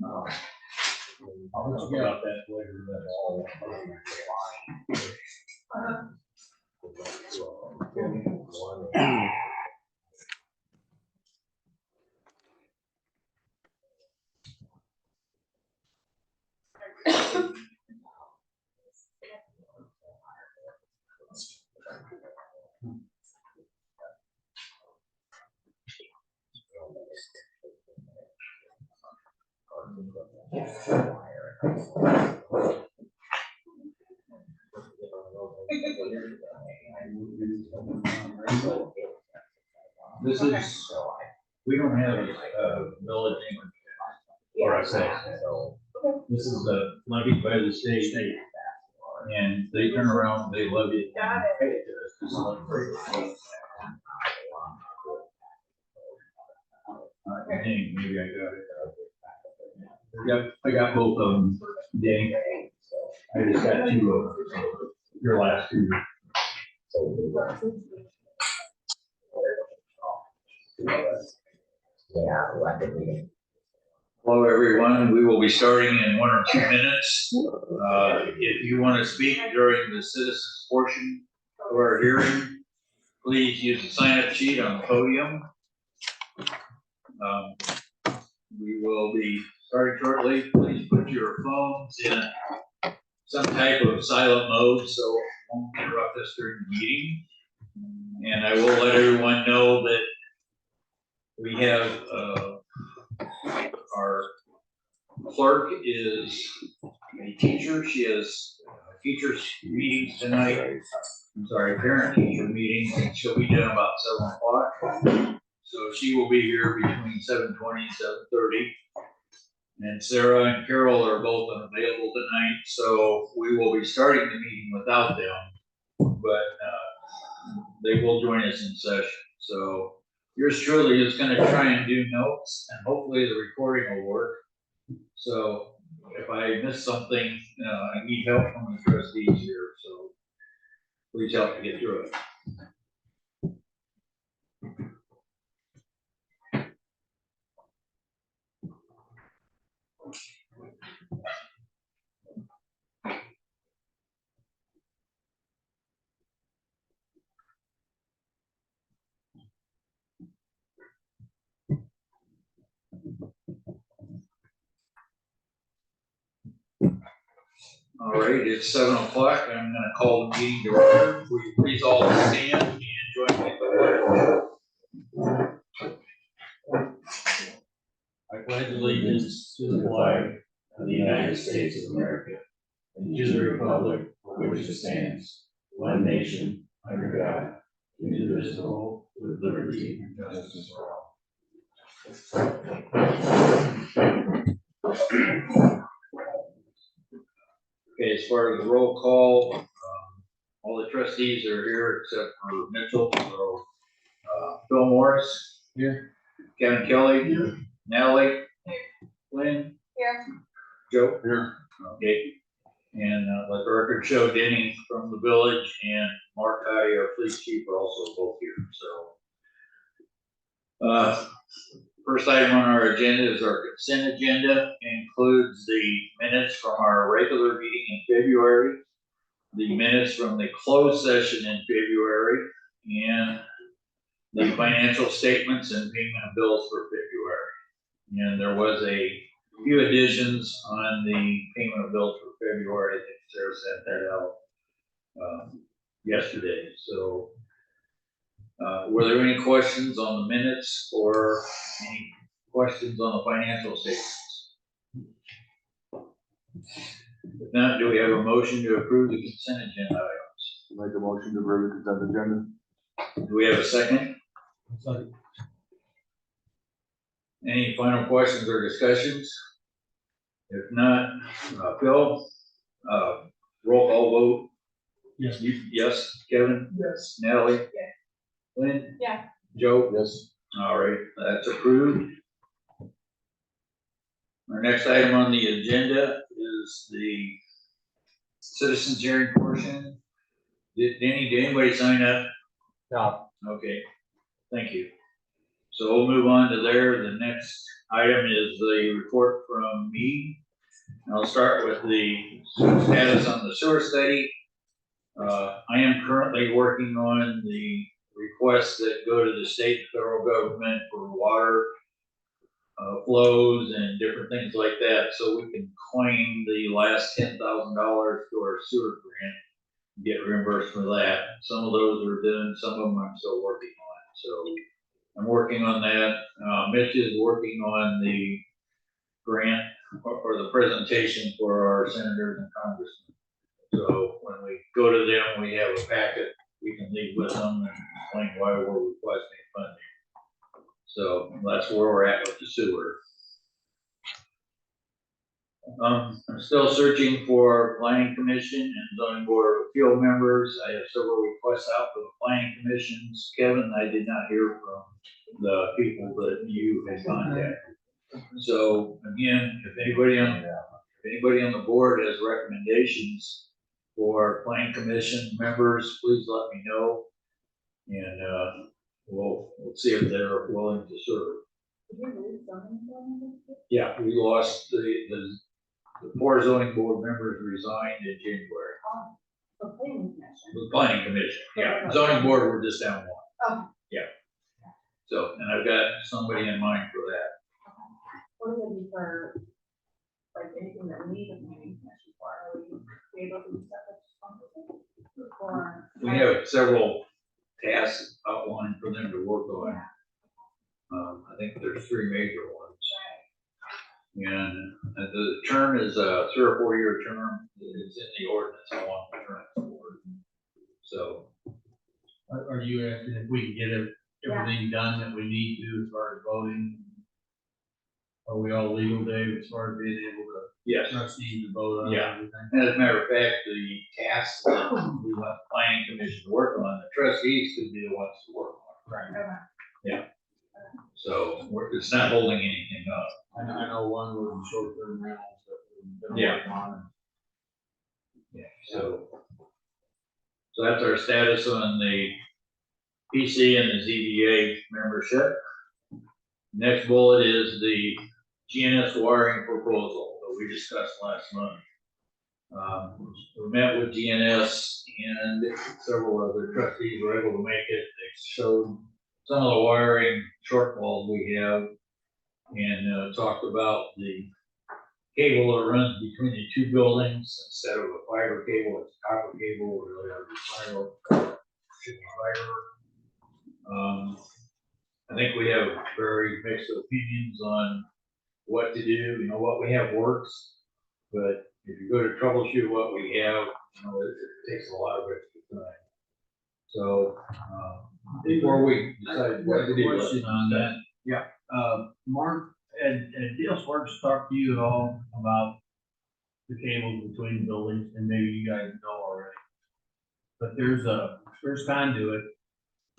I'll talk about that later. This is, we don't have a village or a say. This is levied by the state, and they turn around, they levy it and pay it to us. Maybe I got it. Yep, I got both of them, Danny. I just got two of them, your last two. Hello, everyone. We will be starting in 1 or 2 minutes. If you want to speak during the citizens portion of our hearing, please use the sign-up sheet on the podium. We will be starting shortly. Please put your phones in some type of silent mode so it won't interrupt us during the meeting. And I will let everyone know that we have our clerk is a teacher. She has teachers meetings tonight. I'm sorry, parent teacher meetings, and she'll be done about 7 o'clock. So she will be here between 7:20 and 7:30. And Sarah and Carol are both unavailable tonight, so we will be starting the meeting without them, but they will join us in session. So yours truly is going to try and do notes, and hopefully the recording will work. So if I miss something, I need help from the trustees here, so please help me get through it. All right, it's 7 o'clock. I'm going to call the meeting to order. Will you please all stand and join me in the pledge? I pledge allegiance to the flag of the United States of America and to the republic for which it stands, one nation, under God, indivisible, with liberty and justice for all. Okay, as far as the roll call, all the trustees are here except for Mitchell. So, Phil Morris here, Kevin Kelly here, Natalie, Lynn here, Joe here. Okay, and let the record show Denny from the village and Mark Cotty, our police chief, are also both here. So, first item on our agenda is our consent agenda. Includes the minutes from our regular meeting in February, the minutes from the closed session in February, and the financial statements and payment of bills for February. And there was a few additions on the payment of bills for February. I think Sarah sent that out yesterday. So were there any questions on the minutes or any questions on the financial statements? If not, do we have a motion to approve the consent agenda items? Make a motion to approve the consent agenda. Do we have a second? Second. Any final questions or discussions? If not, Phil, roll call vote. Yes. Yes. Kevin? Yes. Natalie? Yes. Lynn? Yeah. Joe? Yes. All right, that's approved. Our next item on the agenda is the citizens hearing portion. Did anybody sign up? No. Okay, thank you. So we'll move on to there. The next item is the report from me. I'll start with the status on the sewer study. I am currently working on the requests that go to the state and federal government for water flows and different things like that, so we can claim the last $10,000 to our sewer grant and get reimbursed for that. Some of those are done, some of them I'm still working on. So I'm working on that. Mitch is working on the grant or the presentation for our senators and congressmen. So when we go to them, we have a packet we can leave with them and explain why we're requesting funding. So that's where we're at with the sewer. I'm still searching for planning commission and zoning board of appeal members. I have several requests out for the planning commissions. Kevin, I did not hear from the people that you had contacted. So again, if anybody on the board has recommendations for planning commission members, please let me know. And we'll see if they're willing to serve. Yeah, we lost the 4 zoning board members resigned in January. The planning commission, yeah. Zoning board, we're just down 1. Oh. Yeah. So, and I've got somebody in mind for that. What would it be for, like, anything that we need a planning commission for? Are we able to do stuff that's responsible? Or? We have several tasks outlined for them to work on. I think there's 3 major ones. And the term is a 3 or 4 year term. It's in the ordinance how long the term is for. So. Are you asking if we can get everything done that we need to as far as voting? Are we all legal, Dave, as far as being able to? Yes. Trustees to vote on everything? And as a matter of fact, the tasks that we want the planning commission to work on, the trustees could be the ones to work on. Right. Yeah. So it's not holding anything up. I know one was short-term rentals that we've been Yeah. working on. Yeah. So that's our status on the PC and the ZBA membership. Next bullet is the GNS wiring proposal that we discussed last month. We met with GNS and several other trustees were able to make it. They showed some of the wiring shortfalls we have and talked about the cable that runs between the 2 buildings. Instead of a fiber cable, it's a copper cable, or fiber. I think we have very mixed opinions on what to do. You know, what we have works, but if you go to troubleshoot what we have, you know, it takes a lot of extra time. So, before we decide what to do. Question on that. Yeah. Mark, had Dale Sparks talked to you at all about the cables between buildings, and maybe you guys know already? But there's conduit.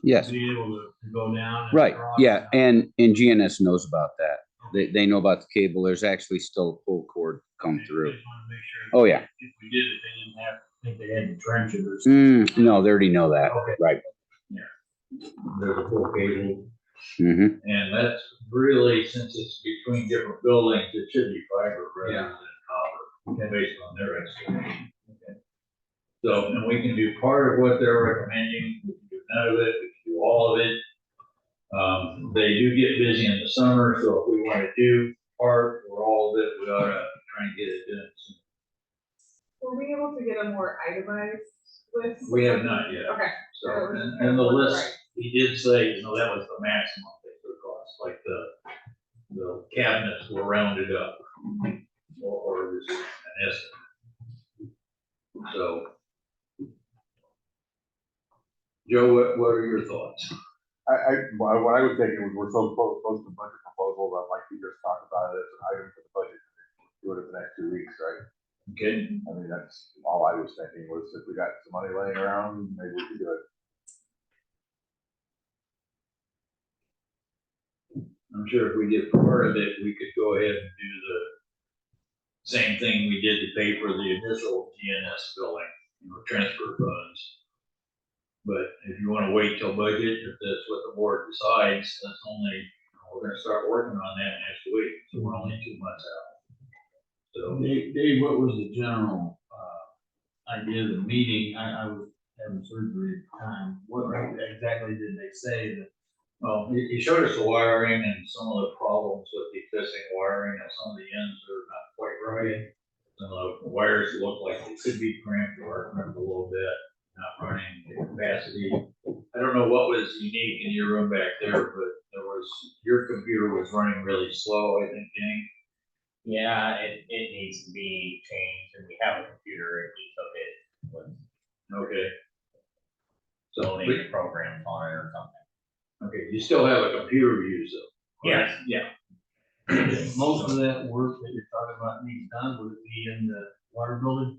Yes, To be able to go down. And right, across. yeah, and GNS knows about that. They know about the cable. There's actually still a pull cord come through. Just wanna make sure Oh, yeah. If we did it, they didn't have to think they had to trench it or something. No, they already know that, Okay. right. There's a full cable. Mm-hmm. And that's really, since it's between different buildings, it should be fiber rather Yeah. than copper, based on their estimation. Okay. So, and we can do part of what they're recommending, we can do none of it, we can do all of it. They do get busy in the summer, so if we want to do part or all of it, we ought to try and get it done soon. Were we able to get a more itemized list? We have not yet. Okay. So, and the list, he did say, you know, that was the maximum they could cost, like the cabinets were rounded up. Or was an estimate. So. Joe, what are your thoughts? What I was thinking was we're so close to budget proposal that like we just talked about it as an item for the budget. Do it in the next 2 weeks, right? Okay, I mean, that's all I was thinking was if we got some money laying around, maybe we could do it. I'm sure if we did part of it, we could go ahead and do the same thing we did to pay for the initial GNS building, you know, transfer funds. But if you wanna wait till budget, if that's what the board decides, that's only, we're gonna start working on that next week, so we're only 2 months out. So, Dave, what was the general, idea of the meeting? I was having surgery at the time. What exactly did they say that? well, he showed us the wiring and some of the problems with the existing wiring, and some of the ends are not quite right. Some of the wires look like they could be crimped or crimped a little bit, not running the capacity. I don't know what was unique in your room back there, but your computer was running really slow, I think, Kenny. Yeah, it needs to be changed, and we have a computer, and we took it with Okay. So, building programs on it or something. okay, you still have a computer to use though. right? Yes. Yeah. Most of that work that you're talking about needs done, would it be in the water building?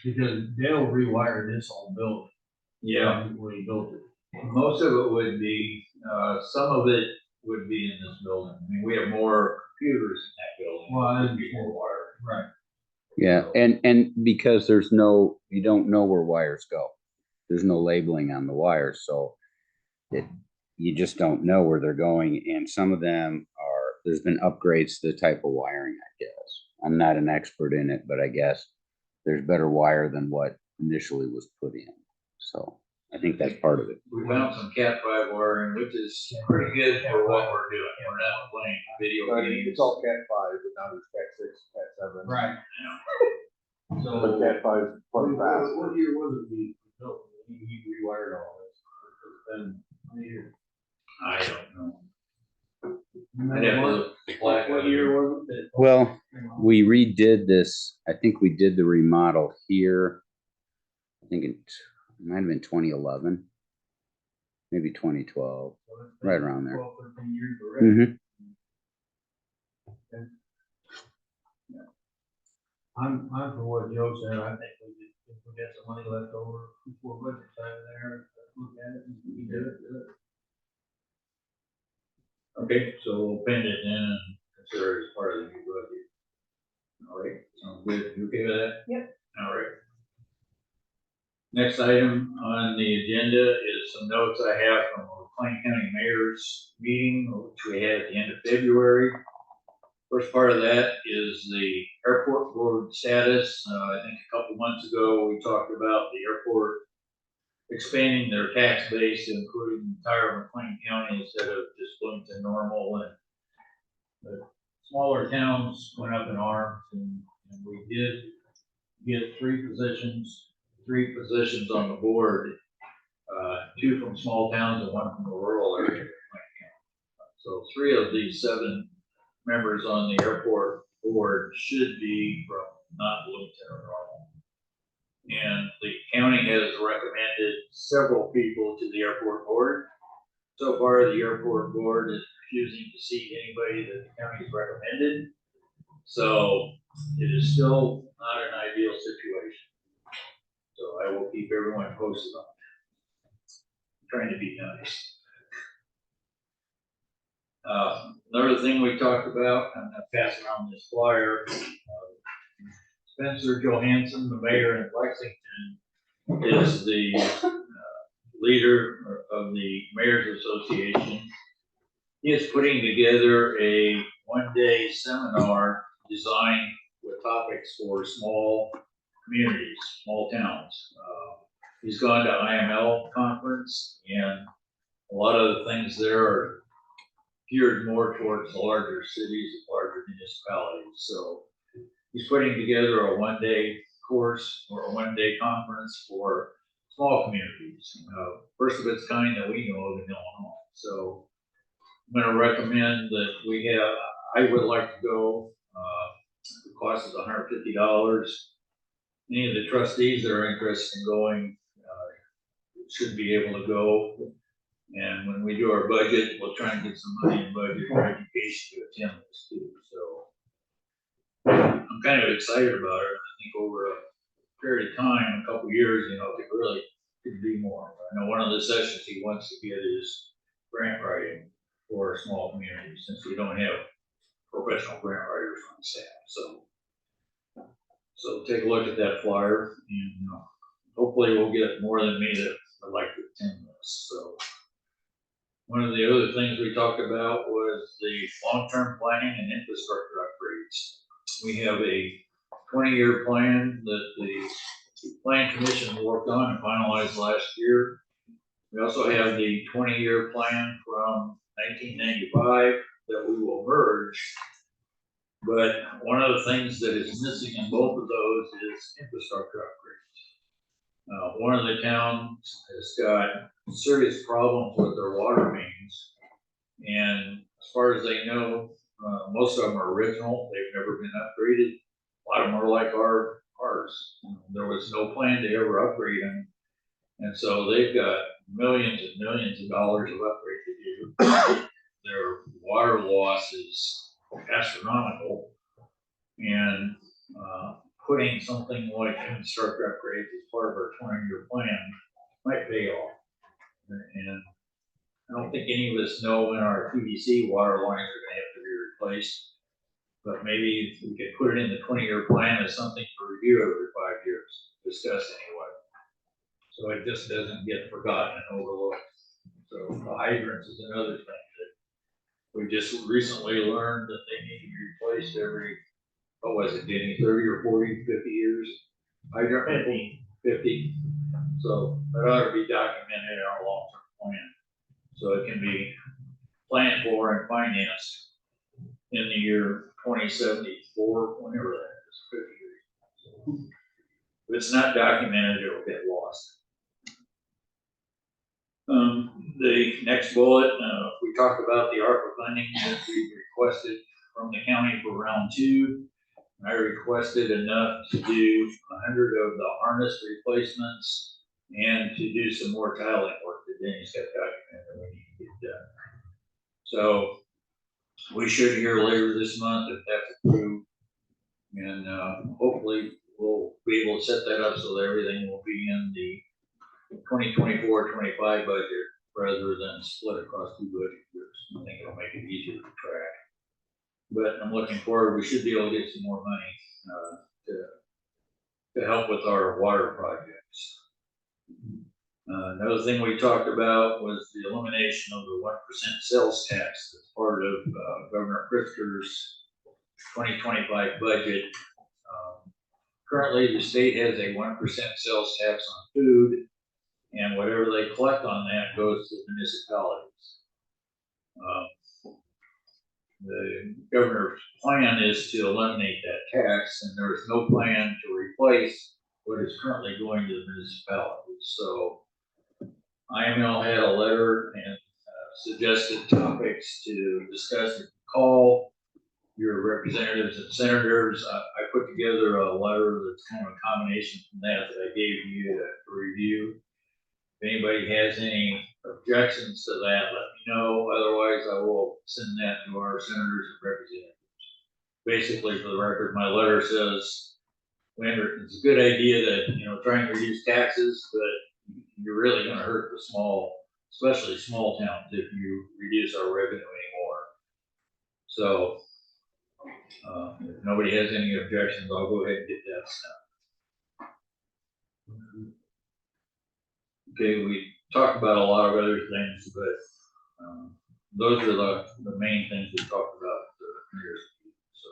Because they'll rewire this whole building. Yeah, When he built it. most of it would be, some of it would be in this building. I mean, we have more computers in that building. Well, I It'd be more wire. Right. Yeah, and because you don't know where wires go. There's no labeling on the wires, so you just don't know where they're going, and some of them there's been upgrades to the type of wiring, I guess. I'm not an expert in it, but I guess there's better wire than what initially was put in. So I think that's part of it. We found some Cat5 wiring, which is pretty good for what we're doing. We're not playing video games. It's all Cat 5, but now there's Cat 6, Cat 7. Right. But So, Cat 5 is plenty fast. what year was it we built? He rewired all this. And I don't know. I'd have to look the plaque what out year here. was it? Well, we redid this. I think we did the remodel here. I think it might have been 2011, maybe 2012, right around there. 12, 13 years already. Mhm. I'm for what Joe said. I think if we get some money left over before budget time there, let's look at it and we do it. Okay, so we'll pin it in and consider it as part of the new budget. All right, sounds good. You okay with that? Yep. All right. Next item on the agenda is some notes I have from the Plain County Mayor's meeting, which we had at the end of February. First part of that is the airport board status. I think a couple months ago, we talked about the airport expanding their tax base to include the entire McLean County instead of just going to normal, and the smaller towns went up in arms, and we did get three positions on the board, 2 from small towns and 1 from the rural area of McLean County. So 3 of these 7 members on the airport board should be from not Bloomington or Normal. And the county has recommended several people to the airport board. So far, the airport board is refusing to seat anybody that the county's recommended. So it is still not an ideal situation. So I will keep everyone posted on it. I'm trying to be nice. Another thing we talked about, I'm gonna pass around this flyer. Spencer Johansson, the mayor in Lexington, is the leader of the Mayor's Association. He is putting together a one-day seminar designed with topics for small communities, small towns. He's gone to IML conference, and a lot of the things there are geared more towards the larger cities, larger municipalities. So he's putting together a one-day course or a one-day conference for small communities, first of its kind that we know of in Illinois. So I'm going to recommend that I would like to go. The cost is $150. Any of the trustees that are interested in going should be able to go. And when we do our budget, we'll try and get some money in budget for education to attend this too. So I'm kind of excited about it. I think over a period of time, a couple years, it really could be more. I know one of the sessions he wants to get is grant writing for small communities, since we don't have professional grant writers on staff. So take a look at that flyer, and hopefully we'll get more than me that would like to attend this, so. One of the other things we talked about was the long-term planning and infrastructure upgrades. We have a 20-year plan that the plan commission worked on and finalized last year. We also have the 20-year plan from 1995 that we will merge. But one of the things that is missing in both of those is infrastructure upgrades. One of the towns has got serious problems with their water mains. And as far as they know, most of them are original. They've never been upgraded. A lot of them are like ours. There was no plan to ever upgrade them. And so they've got millions and millions of dollars of upgrade to do. Their water loss is astronomical. And putting something like infrastructure upgrades as part of our 20-year plan might pay off. And I don't think any of us know when our PVC water lines are gonna have to be replaced. But maybe if we could put it in the 20-year plan as something to review every 5 years, discuss anyway. So it just doesn't get forgotten and overlooked. So the hydrants is another thing that we just recently learned that they need to be replaced every, what was it, Denny, 30 or 40, 50 years? Hydrant, 50. So that ought to be documented in our long-term plan. So it can be planned for and financed in the year 2074, whenever that is, 50 years. So if it's not documented, it'll get lost. The next bullet, we talked about the ARPA funding that we requested from the county for round 2. I requested enough to do 100 of the harness replacements and to do some more tiling work that Denny's got documented that we need to get done. So we should hear later this month if that's approved. And hopefully we'll be able to set that up so that everything will be in the 2024-25 budget rather than split across 2 budget years. I think it'll make it easier to track. But I'm looking forward, we should be able to get some more money to help with our water projects. Another thing we talked about was the elimination of the 1% sales tax that's part of Governor Pritzker's 2025 budget. Currently, the state has a 1% sales tax on food, and whatever they collect on that goes to municipalities. The governor's plan is to eliminate that tax, and there is no plan to replace what is currently going to the municipalities. So IML had a letter and suggested topics to discuss and call your representatives and senators. I put together a letter that's kind of a combination from that I gave you to review. If anybody has any objections to that, let me know. Otherwise, I will send that to our senators and representatives. Basically, for the record, my letter says, it's a good idea that, try and reduce taxes, but you're really going to hurt the small, especially small towns, if you reduce our revenue anymore. So, if nobody has any objections, I'll go ahead and get that stuff. Okay, we talked about a lot of other things, but those are the main things we talked about at the mayor's meeting. So,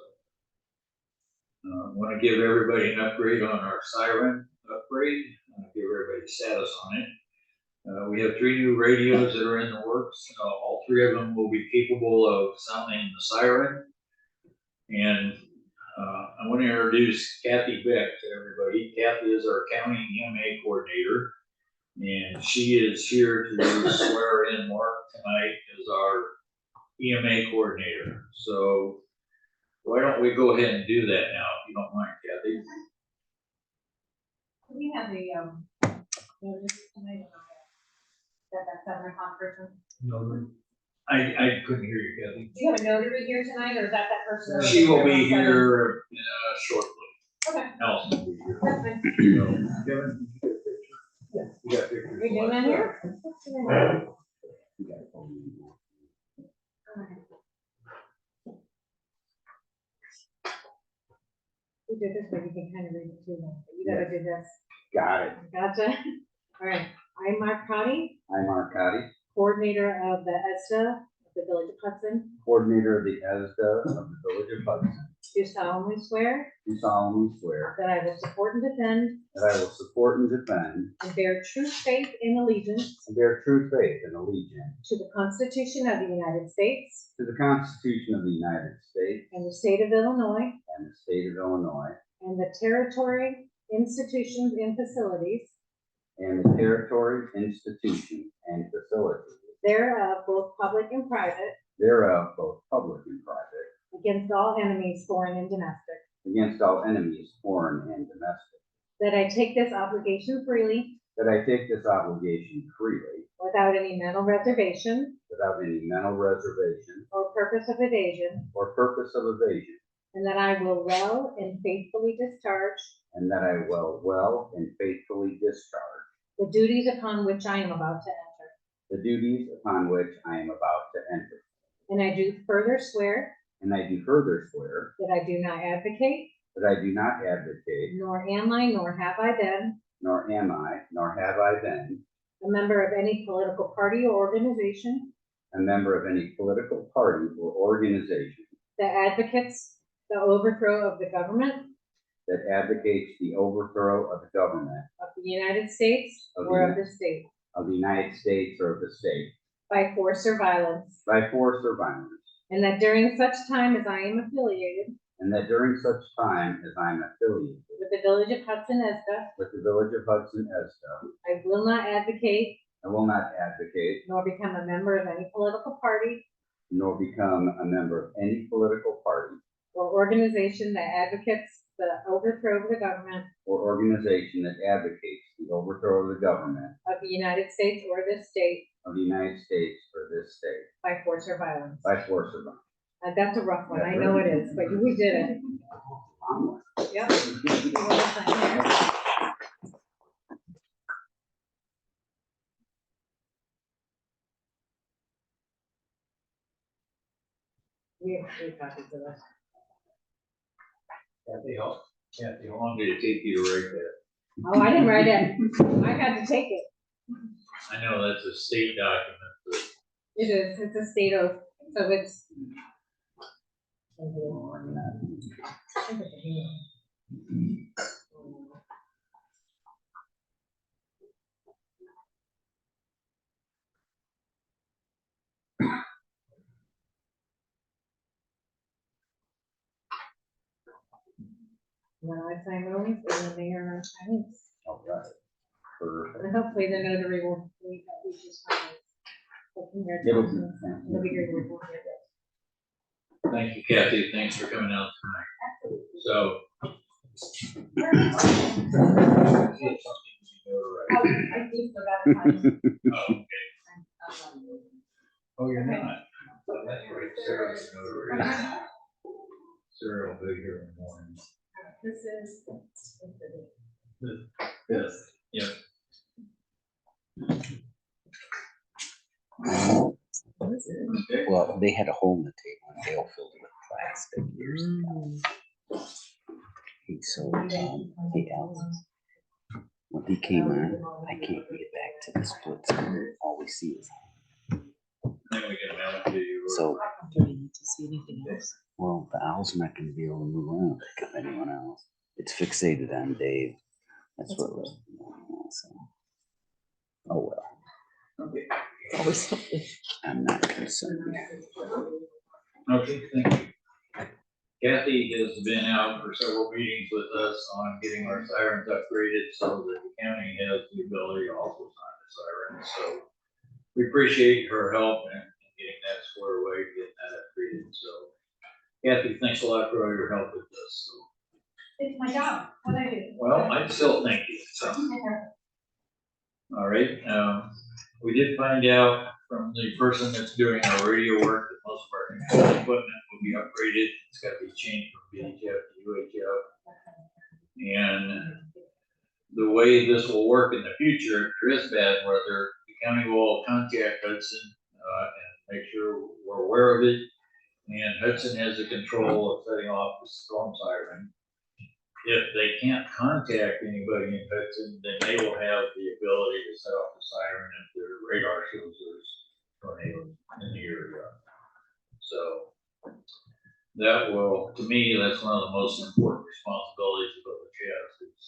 I want to give everybody an upgrade on our siren upgrade. I want to give everybody status on it. We have 3 new radios that are in the works. All 3 of them will be capable of sounding the siren. And I want to introduce Kathy Beck to everybody. Kathy is our county EMA coordinator, and she is here to swear in Mark tonight as our EMA coordinator. So why don't we go ahead and do that now, if you don't mind, Kathy? We have a, notice tonight that that's 7 o'clock person. No, I couldn't hear you, Kathy. Do you have a notary here tonight, or is that person? She will be here shortly. Okay, Allison will be here. that's fine. So, Kevin, you get a picture? Yes. You got pictures? Are you doing that here? We do this way, you can kind of read it too. You gotta do this. Got it. Gotcha. All right. I'm Mark Connie, I'm Mark Cotty, coordinator of the ESTA of the Village of Hudson. coordinator of the ESDA of the Village of Hudson. Do solemnly swear Do solemnly swear that I will support and defend that I will support and defend and bear true faith and allegiance and bear true faith and allegiance to the Constitution of the United States to the Constitution of the United States and the state of Illinois and the state of Illinois and the territory, institutions, and facilities and the territory, institutions, and facilities thereof, both public and private, thereof, both public and private, against all enemies, foreign and domestic. against all enemies, foreign and domestic, That I take this obligation freely, that I take this obligation freely, without any mental reservation without any mental reservation or purpose of evasion, or purpose of evasion, and that I will well and faithfully discharge and that I will well and faithfully discharge the duties upon which I am about to enter. the duties upon which I am about to enter. And I do further swear And I do further swear that I do not advocate, that I do not advocate, nor am I, nor have I been, nor am I, nor have I been, a member of any political party or organization a member of any political party or organization that advocates the overthrow of the government that advocates the overthrow of the government of the United States Of the or of Uni- the state of the United States or of the state by force or violence, by force or violence, and that during such time as I am affiliated and that during such time as I am affiliated with the Village of Hudson ESTA, with the Village of Hudson ESTA, I will not advocate I will not advocate nor become a member of any political party nor become a member of any political party or organization that advocates the overthrow of the government or organization that advocates the overthrow of the government of the United States or this state of the United States or this state by force or violence. by force or violence. That's a rough one, I know it is, but we did it. Yep. You wanna sign here? We have 3 copies of this. Kathy, how long did it take you to write that? Oh, I didn't write it, I had to take it. I know that's a state document, but It is, it's a state oath, so it's. Then I sign those, and then they are Chinese. All right. Perfect. And hopefully the notary will read that we just signed. So It'll be- congratulations. It'll be great report. thank you, Kathy, thanks for coming out tonight. So. I do forgot to find. Oh, you're not? Oh, that's right, Sarah's the notary. Sarah will be here in the morning. This is. Yes, yep. Okay. Well, they had a hole in the table and Dale filled it with plastic years ago. He sold, the Al's. When he came on, I can't get back to the split screen. All we see is, Then we can mail it to you. so, Do we need to see anything else? well, the owl's not gonna be able to move around like of anyone else. It's fixated on Dave. That's what was. So. Oh, well, Okay. Always something. I'm not concerned. Okay, thank you. Kathy has been out for several meetings with us on getting our sirens upgraded so that the county has the ability to also sign the sirens. So we appreciate her help in getting that squared away, getting that upgraded. So Kathy, thanks a lot for all your help with this. So, It's my job, what I do. well, I'd still thank you. So, all right, we did find out from the person that's doing our radio work that most of our equipment will be upgraded. It's got to be changed from VHF to UHF. And the way this will work in the future, if there is bad weather, the county will contact Hudson and make sure we're aware of it. And Hudson has the control of setting off the storm siren. if they can't contact anybody in Hudson, then they will have the ability to set off the siren if their radar shows there's tornadoes in the area. So that will, to me, that's one of the most important responsibilities the village has, is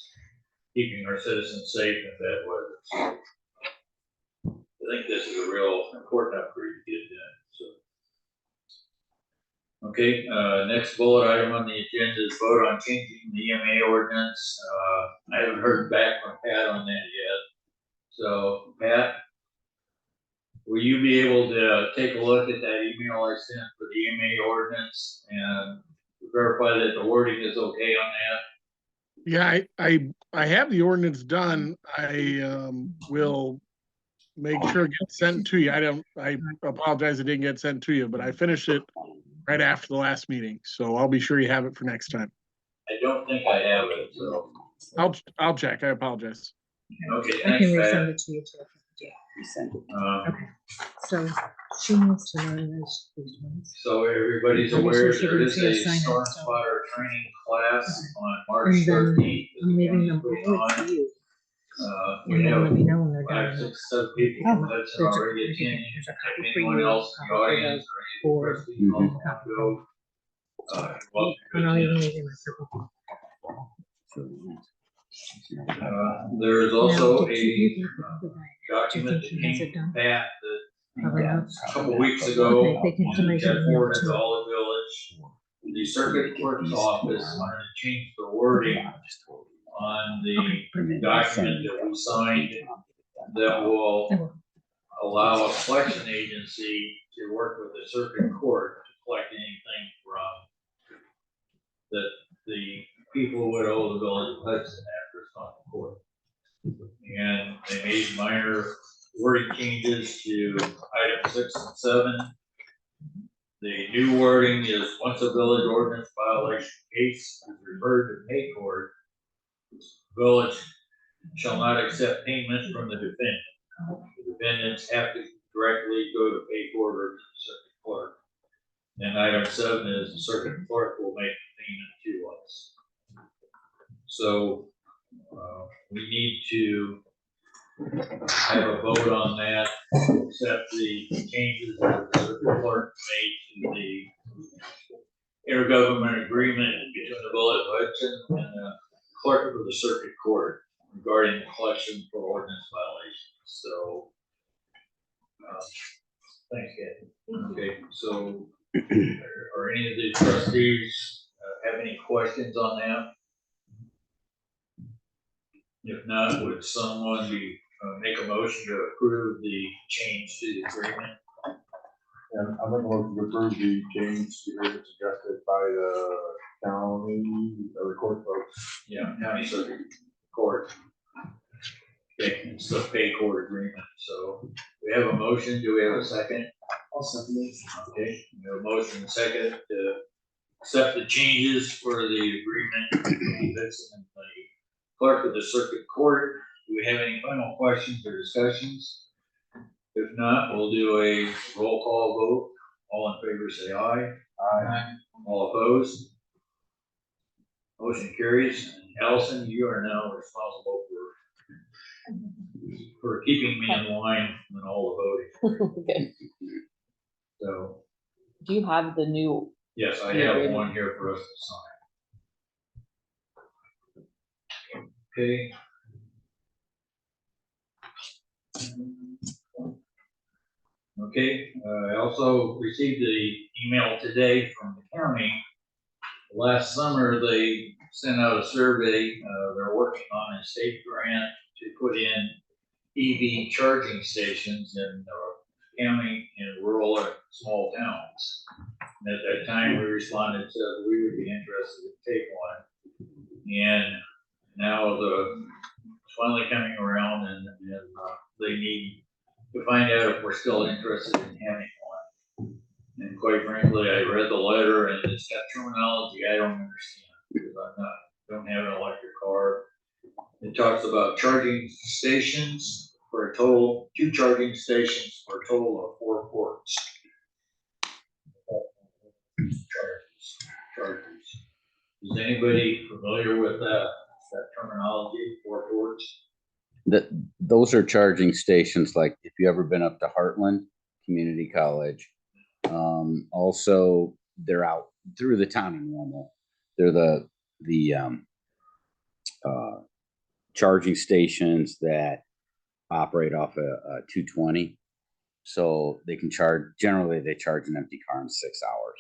keeping our citizens safe in bad weather. So I think this is a real important upgrade to get done, so. Okay, next bullet item on the agenda is vote on changing the EMA ordinance. I haven't heard back from Pat on that yet. So Pat, will you be able to take a look at that email I sent for the EMA ordinance and verify that the wording is okay on that? Yeah, I have the ordinance done. I will make sure it gets sent to you. I apologize it didn't get sent to you, but I finished it right after the last meeting, so I'll be sure you have it for next time. I don't think I have it, so. I'll check. I apologize. Okay, I thanks, can Pat. resend it to you too. Yeah. Resend it. Okay. So she needs to learn these ones. So everybody's Let me aware see if she there can is see a us sign it, storm so. spotter training class on March And then 13th. I'm leaving them all to you. We And then let have me know when they're 5, done. 6, 7 people Oh, from Hudson there's a- already there's a- attending. there's a If copy for anyone you, else in the copy for audience or any for- of the trustees wants to go, welcome to I'm not even attend. leaving my purple. There is Now, also did a you- document that Do you think she has came it done? from Pat Probably that not. a couple weeks ago. Okay, they can somebody Got can forwarded too. to all the village. The circuit clerk's office wanted to change the wording on the document that we signed that will I will. allow a collection agency to work with the circuit court to collect anything from that the people would owe the village of Hudson after it's gone to court. And they made minor wording changes to item 6 and 7. The new wording is once a village ordinance violation case is referred to pay court, village shall not accept payment from the defendant. The defendants have to directly go to pay court or to the circuit clerk. And item 7 is the circuit clerk will make the payment to us. So we need to have a vote on that, accept the changes that the circuit clerk made to the intergovernmental agreement between the village of Hudson and the clerk of the circuit court regarding the collection for ordinance violations. So, thanks, Kathy. Okay, so are any of the trustees have any questions on that? If not, would someone be make a motion to approve the change to the agreement? And I'm making a motion to approve the change to the agreement suggested by the county, or the court folks. Yeah, county circuit court. Okay, it's the pay court agreement, so we have a motion, do we have a second? I'll second it. Okay, we have a motion and second to accept the changes for the agreement between Hudson and the clerk of the circuit court. Do we have any final questions or discussions? If not, we'll do a roll call vote. All in favor, say aye. Aye. All opposed? Motion carries. Allison, you are now responsible for keeping me in line in all the voting. Okay. So, Do you have the new? yes, I have one here for us to sign. Okay. Okay, I also received the email today from the county. Last summer, they sent out a survey. They're working on a state grant to put in EV charging stations in the county in rural or small towns. And at that time, we responded, said we would be interested in take one. And now it's finally coming around and they need to find out if we're still interested in having one. And quite frankly, I read the letter and it's got terminology I don't understand because don't have an electric car. It talks about charging stations for a total, 2 charging stations for a total of 4 ports. Chargers. Is anybody familiar with that terminology, forecourts? Those are charging stations, like if you ever been up to Heartland Community College. Also, they're out through the town in Normal. They're the charging stations that operate off a 220. So they can charge, generally they charge an empty car in 6 hours.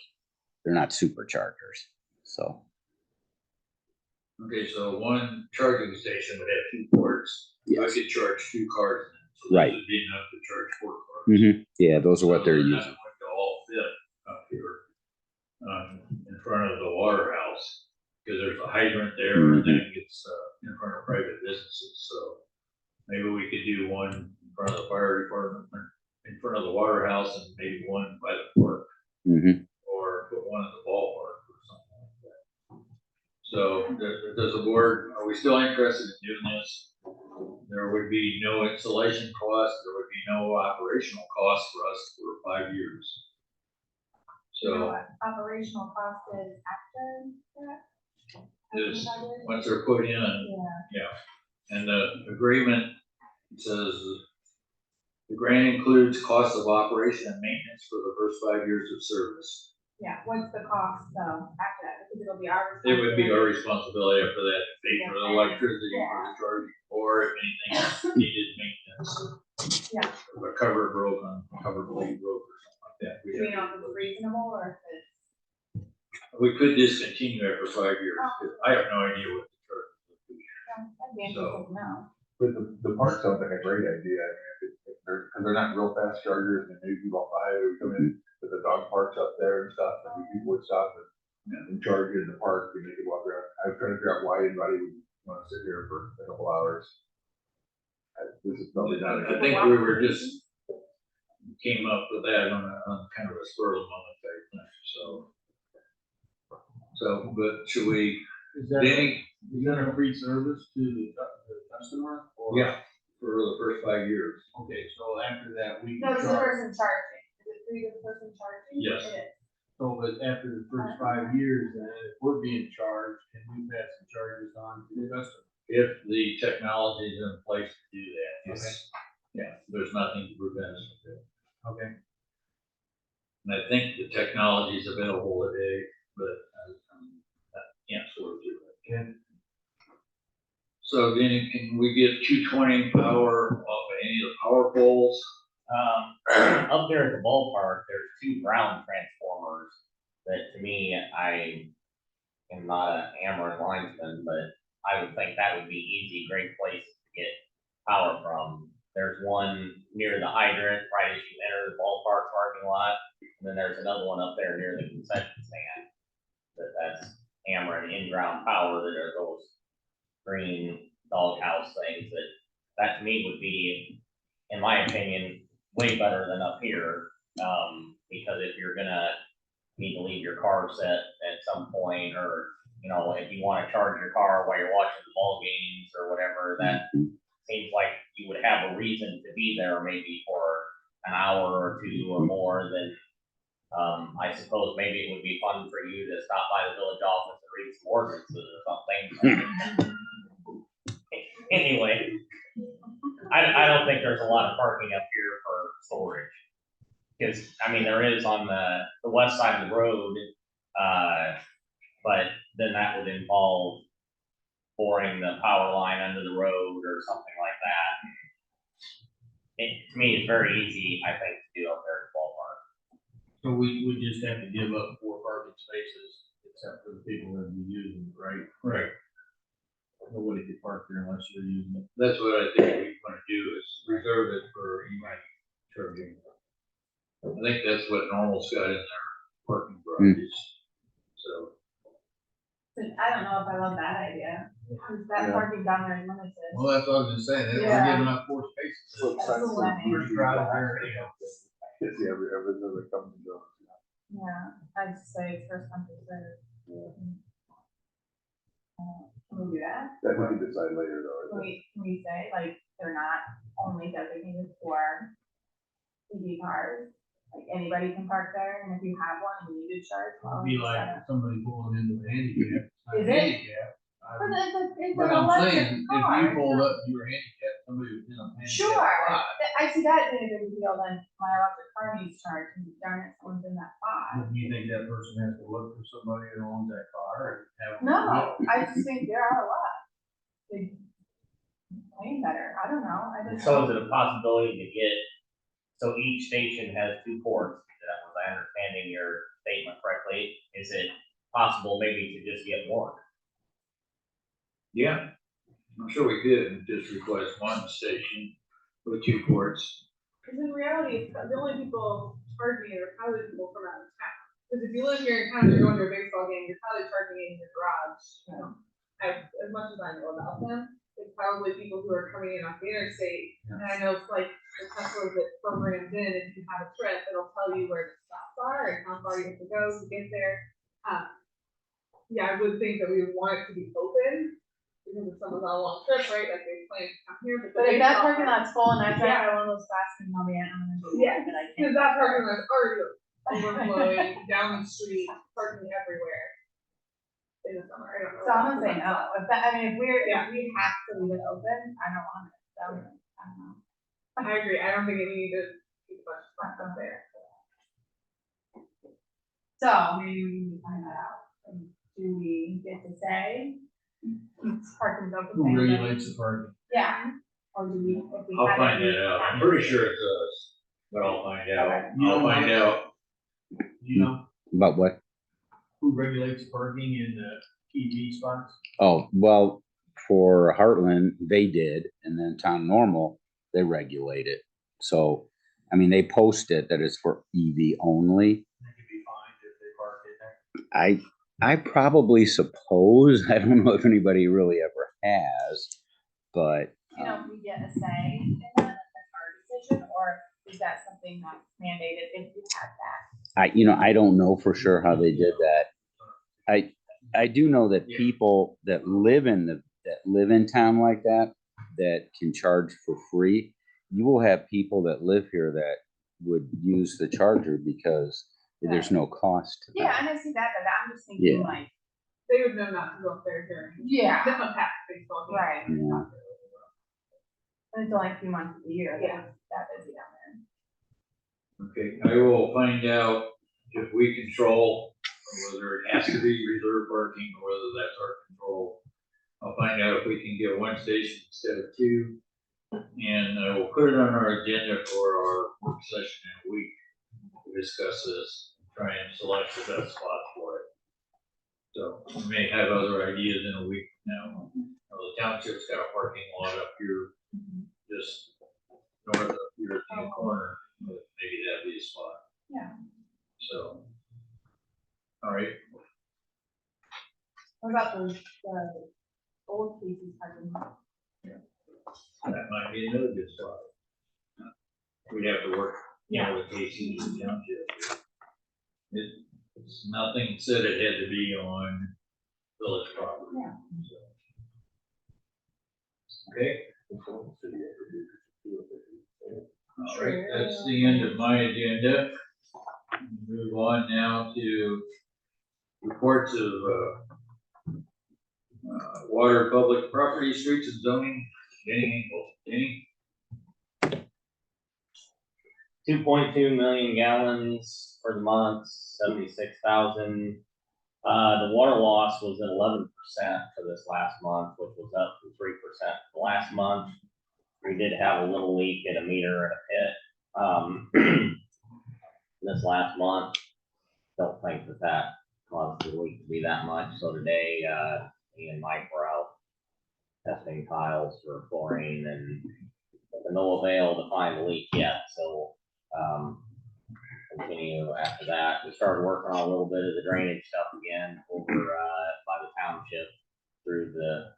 They're not superchargers, so. Okay, so one charging station would have 2 ports. I Yes. could charge 2 cars. So this Right. would be enough to charge 4 cars. Yeah, those are what they're So then using. that would all fit up here, in front of the water house, because there's a hydrant there, and then it gets, in front of private businesses, so. Maybe we could do one in front of the fire department, in front of the water house, and maybe one by the park, or put one at the ballpark or something like that. So, does the board, are we still interested in doing this? There would be no installation cost, there would be no operational cost for us for 5 years. So, Operational cost is after that? is, After 5 years? once they're put in, Yeah. and the agreement says the grant includes cost of operation and maintenance for the first 5 years of service. Yeah, what's the cost though, after that, because it'll be our. It would be our responsibility after that to pay for the electricity, for Yeah. the charging, or if anything else needed maintenance. Yeah. If a cover broke on, cover blade broke or something like that. Do we know if it's reasonable or if it's? We could discontinue after 5 years. I have no idea what the charge would be. I'd be interested to know. But the park sounds like a great idea. I mean, if they're, cause they're not real fast chargers and maybe people buy it, we come in to the dog parks up there and stuff, and people would stop and charge it in the park and they could walk around. I was trying to figure out why anybody would want to sit here for a couple hours. This is probably not. I think we were just came up with that on kind of a spur of the moment type thing, so, but should we, Is that, Danny? is that a free service to the customer? Or- Yeah, for the first 5 years. Okay, so after that, we No, can it's the charge. person charging, is it free to the person charging? Yes. It is. So, but after the first 5 years, then if we're being charged, can we pass the charges on to the customer? If the technology is in place to do that, yes. Yeah, there's nothing to prevent us from doing it. Okay. And I think the technology is available today, but I can't sort of do it. Okay. So then can we get 220 power off of any of the power poles? Up there at the ballpark, there's 2 ground transformers that to me, I am not an Ameren linesman, but I would think that would be easy, great place to get power from. There's one near the hydrant, right as you enter the ballpark parking lot, and then there's another one up there near the concession stand. That's Ameren in-ground power, that are those green doghouse things that to me would be, in my opinion, way better than up here. Because if you're gonna need to leave your car set at some point, or, you know, if you wanna charge your car while you're watching the ball games or whatever, that seems like you would have a reason to be there maybe for an hour or 2 or more. Than I suppose maybe it would be fun for you to stop by the village office and read some ordinances or something. Anyway, I don't think there's a lot of parking up here for storage. Because, I mean, there is on the west side of the road, but then that would involve boring the power line under the road or something like that. To me, it's very easy, I think, to do up there at the ballpark. So we would just have to give up 4 parking spaces, except for the people that be using it, right? Right. Nobody could park there unless you're using it. That's what I think we want to do, is reserve it for e-bike charging. I think that's what Normal's got in their parking garages, so. I don't know if I love that idea, because that parking down there is limited. Well, that's what I was just saying, we're Yeah. giving up 4 spaces. Flip side That's of the one. the- First crowd there anyhow. Yeah, everything that comes and goes. Yeah, I'd say it's first come, first served. Can we do that? That we can decide later though. Can we say, like, they're not only designated for EV cars? Like, anybody can park there, and if you have one, you need to charge. well, It'd be instead like somebody pulling into a handicap Is it? Handicap. But it's But an I'm electric saying, if car. you pulled up, you were handicapped, somebody was in a handicap Sure, spot. I see that being a big deal, then my electric car needs charged, and darn it, someone's in that spot. Do you think that person has to look for somebody who owns that car and have? No, I just think there are a lot. They claim better, I don't know, I just. So is it a possibility to get, so each station has 2 ports, was I understanding your statement correctly? Is it possible maybe to just get more? Yeah, I'm sure we could, and just request one station with 2 ports. Because in reality, the only people charging it are probably people from out of town. Because if you live here in town, you're going to a baseball game, you're probably charging it in your garage, you know. As much as I know about them, it's probably people who are coming in off the interstate. And I know it's like the Tesla that programs in, if you have a trip, it'll tell you where the stops are and how far you have to go to get there. Yeah, I would think that we would want it to be open. Because if someone's on a long trip, right, like they plan to come here, but. But if that parking lot. lot's full and I drive Yeah. by one of those fast and I'll be, I'm gonna do Yeah, it, but I Because can't. that parking lot's already overflowing down the street, parking everywhere. In the summer, I don't know. So I'm gonna say no, if that, I mean, if Yeah. we have to leave it open, I don't want it, so, I don't know. I agree, I don't think it needed to keep a bunch of spots up there. So maybe we need to find that out. Do we get to say? Parking's open. Who thing, then- regulates the parking? Yeah, or do we, if we I'll have find it, that out. I'm pretty sure it's us, but I'll find out. You I'll know find what? out. You know, About what? who regulates parking in the EV spots? Oh, well, for Heartland, they did, and then Town Normal, they regulate it. So, I mean, they post it that it's for EV only. They could be fined if they park in there. I probably suppose, I don't know if anybody really ever has, but, you know, if we get a say in that, that's our decision, or is that something that's mandated if you have that? I don't know for sure how they did that. I do know that people that live in town like that can charge for free. You will have people that live here that would use the charger because there's no cost to Yeah, them. and I see that, but I'm just thinking Yeah. like, They would know not to go up there during. yeah, The unpacked baseball game. right, and Yeah. it's only a few months of the year, Yeah. that's that busy down there. Okay, I will find out if we control whether it has to be reserved parking or whether that's our control. I'll find out if we can get 1 station instead of 2. And we'll put it on our agenda for our work session in a week to discuss this, try and select the best spot for it. So we may have other ideas in a week from now. The township's got a parking lot up here, just north of here at the corner, maybe that'd be a spot. Yeah. So, all right, What about the old Casey's parking lot? that might be another good spot. We'd have to work, with Casey and township. It's nothing said it had to be on village property. Yeah. So. Okay. All right, that's the end of my agenda. Move on now to reports of, water, public property, streets and zoning. Jenny Hinkle. Jenny? 2.2 million gallons for the month, 76,000. The water loss was at 11% for this last month, which was up from 3% the last month. We did have a little leak at a meter and a pit, this last month. Don't think that caused the leak to be that much. So today, me and Mike were out testing tiles for chlorine and to no avail to find the leak yet. So, continue after that. We started working on a little bit of the drainage stuff again over, by the township through the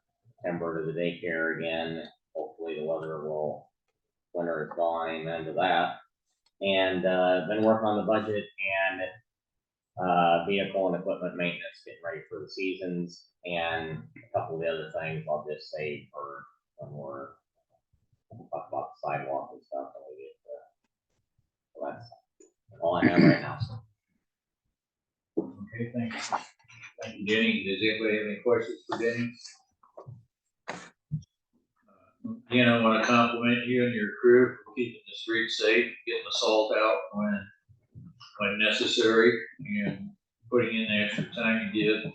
timber to the daycare again. Hopefully the winter is gone, amen to that. And, been working on the budget and, vehicle and equipment maintenance, getting ready for the seasons, and a couple of the other things I'll just save for when we're talk about the sidewalk and stuff when we get to. So that's all I have right now. Okay, thank you. Thank you, Denny, does anybody have any questions for Denny? Again, I want to compliment you and your crew for keeping the streets safe, getting the salt out when necessary, and putting in the extra time you did.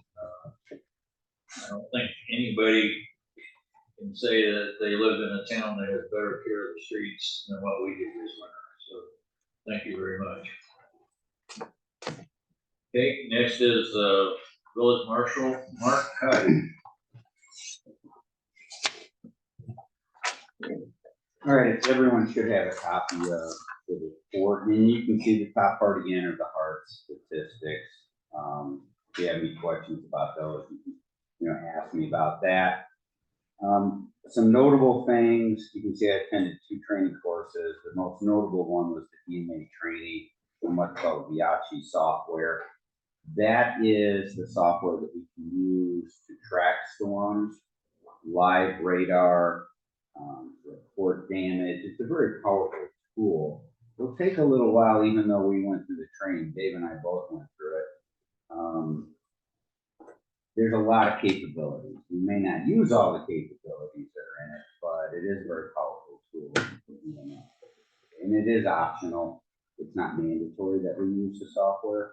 I don't think anybody can say that they live in a town that has better care of the streets than what we did this winter. So thank you very much. Okay, next is Village Marshal Mark Cuddy. All right, everyone should have a copy of the report, and you can see the top part again are the hard statistics. If you have any questions about those, you can, ask me about that. Some notable things, you can see I attended 2 training courses. The most notable one was the EMA training on what's called Viachi software. That is the software that we can use to track storms, live radar, report damage. It's a very powerful tool. It'll take a little while, even though we went through the training. Dave and I both went through it. There's a lot of capabilities. We may not use all the capabilities that are in it, but it is a very powerful tool. And it is optional. It's not mandatory that we use the software,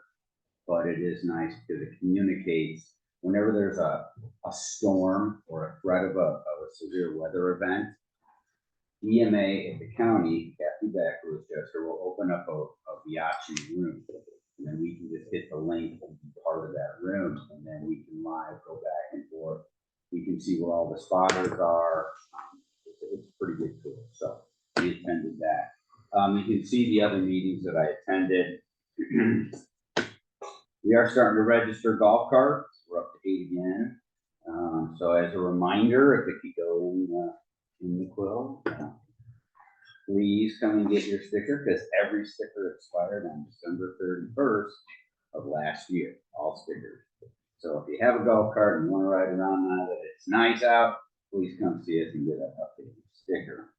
but it is nice because it communicates whenever there's a storm or a threat of a severe weather event. EMA at the county, Kathy Beck, who is Jester, will open up a Viachi room. And then we can just hit the link and be part of that room. And then we can live go back and forth. We can see where all the spotters are. It's a pretty good tool. So we attended that. You can see the other meetings that I attended. We are starting to register golf carts. We're up to 8 again. So as a reminder, if it could go in the quill, please come and get your sticker, because every sticker expired on December 31st of last year, all stickers. So if you have a golf cart and you want to ride around now that it's nice out, please come see us and get an updated sticker.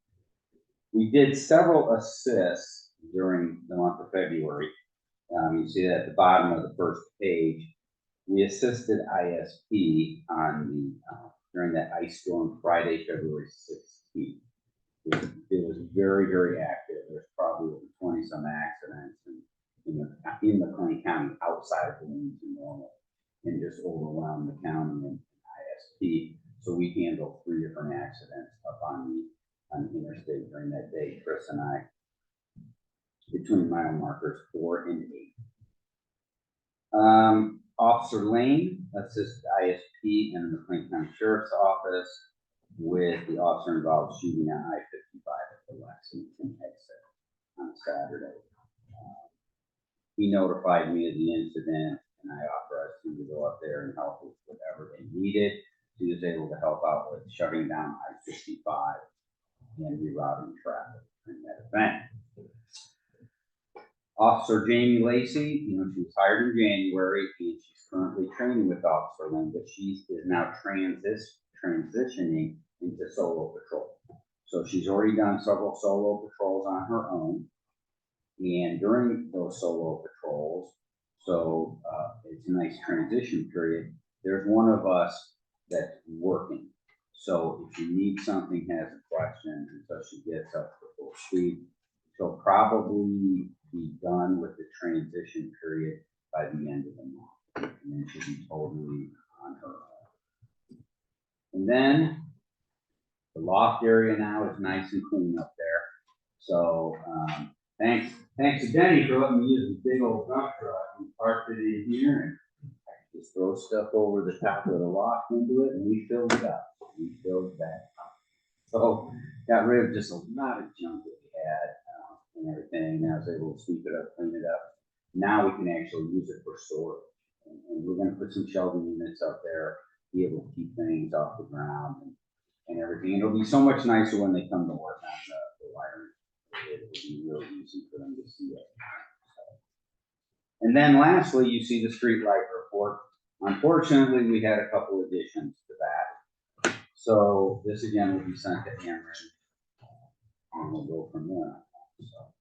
We did several assists during the month of February. You see that at the bottom of the first page. We assisted ISP on during that ice storm Friday, February 16th. It was very, very active. There's probably over 20 some accidents in McLean County outside of the lanes and normal, and just overwhelmed the county and ISP. So we handled 3 different accidents up on the interstate during that day, Chris and I, between mile markers 4 and 8. Officer Lane assisted ISP and the McLean County Sheriff's Office with the officer involved shooting on I-55 at the Lexington exit on Saturday. He notified me of the incident, and I authorized him to go up there and help with whatever they needed. He was able to help out with shutting down I-55 and rerouting traffic in that event. Officer Jamie Lacey, she was hired in January, and she's currently training with Officer Lynn, but she is now transitioning into solo patrol. So she's already done several solo patrols on her own, and during those solo patrols, so it's a nice transition period. There's one of us that's working. So if you need something, has a question, until she gets up to full speed, she'll probably be done with the transition period by the end of the month, and then she'll be totally on her own. And then the loft area now is nice and clean up there. So thanks to Denny for letting me use the big old dump truck and parked it in here, and I could just throw stuff over the top of the loft into it, and we filled it up. We filled that up. So got rid of just a lot of junk that we had. And everything. And I was able to sweep it up, clean it up. Now we can actually use it for storage. And we're going to put some shelving units up there, be able to keep things off the ground and everything. And it'll be so much nicer when they come to work on the wiring. It will be really easy for them to see it. And then lastly, you see the street light report. Unfortunately, we had a couple additions to that. So this again will be sent to Ameren, and we'll go from there. So,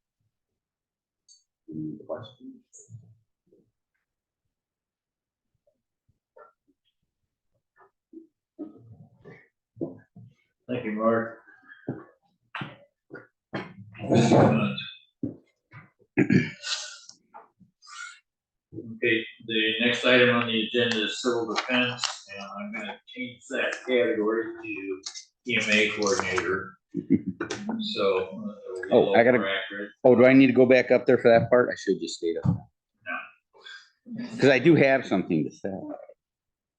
any questions? Thank you, Mark. Mr. Hunt. Okay, the next item on the agenda is civil defense, and I'm gonna change that category to EMA coordinator. So. it'll be a Oh, little I gotta- more accurate. Oh, do I need to go back up there for that part? I should just stayed up. Because I do have something to say.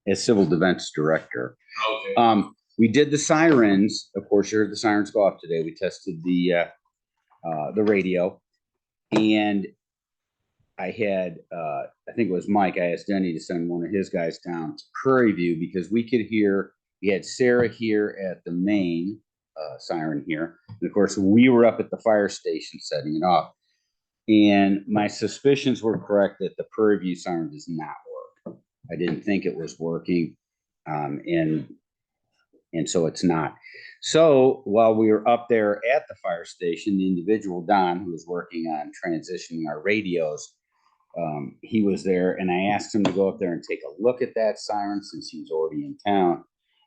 As civil defense director. Okay, We did the sirens. Of course, you heard the sirens go off today. We tested the radio. And I had, I think it was Mike, I asked Denny to send one of his guys down to Prairie View because we could hear, we had Sarah here at the main siren here. And of course, we were up at the fire station setting it off. And my suspicions were correct that the Prairie View siren does not work. I didn't think it was working. And so it's not. So while we were up there at the fire station, the individual, Don, who was working on transitioning our radios, he was there, and I asked him to go up there and take a look at that siren since he was already in town.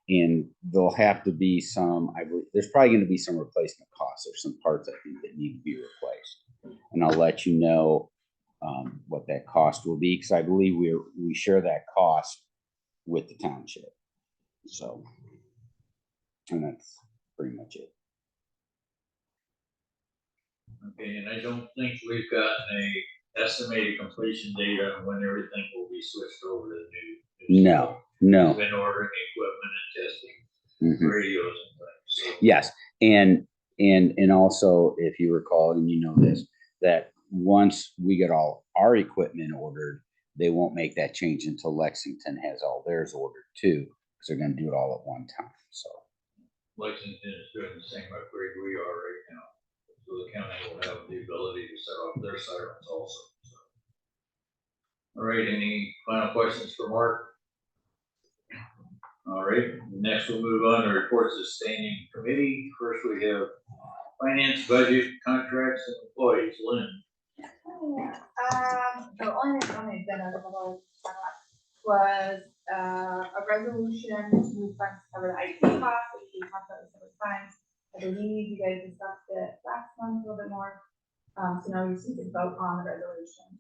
And there'll have to be some, I believe, there's probably going to be some replacement costs. There's some parts I think that need to be replaced. And I'll let you know what that cost will be, because I believe we share that cost with the township. So, and that's pretty much it. okay, and I don't think we've got a estimated completion date on when everything will be switched over to the new. No, no. We've been ordering equipment and testing Mhm. radios and things. So. Yes, and also, if you recall, and you know this, that once we get all our equipment ordered, they won't make that change until Lexington has all theirs ordered too, because they're gonna do it all at one time, so. Lexington is doing the same upgrade we are right now. So the county will have the ability to set off their sirens also. So. All right, any final questions for Mark? All right, next we'll move on to reports of standing committee. First we have finance, budget, contracts, and employees. Lynn. The only thing on the agenda was a resolution to move funds to cover the IT costs, which we talked about several times. I believe you guys discussed it last month a little bit more. So now we just need to vote on the resolution.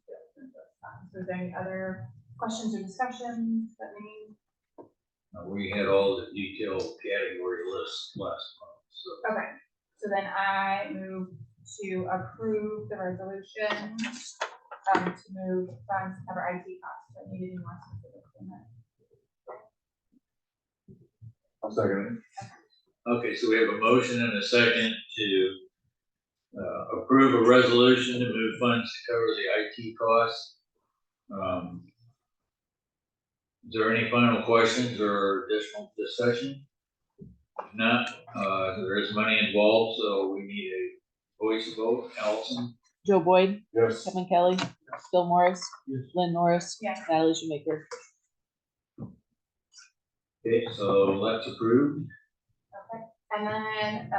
So is there any other questions or discussions that we need? We had all the detailed category lists last month, so. Okay, so then I move to approve the resolution, to move funds to cover IT costs. I need any more specifics in that. I'm second. Okay, so we have a motion and a second to approve a resolution to move funds to cover the IT costs. Is there any final questions or additional discussion? If not, there is money involved, so we need a voice vote. Allison? Joe Boyd, Yes. Kevin Kelly, Bill Morris, Yes. Lynn Norris, Yes. Natalie Shoemaker. Okay, so that's approved. Okay, and then,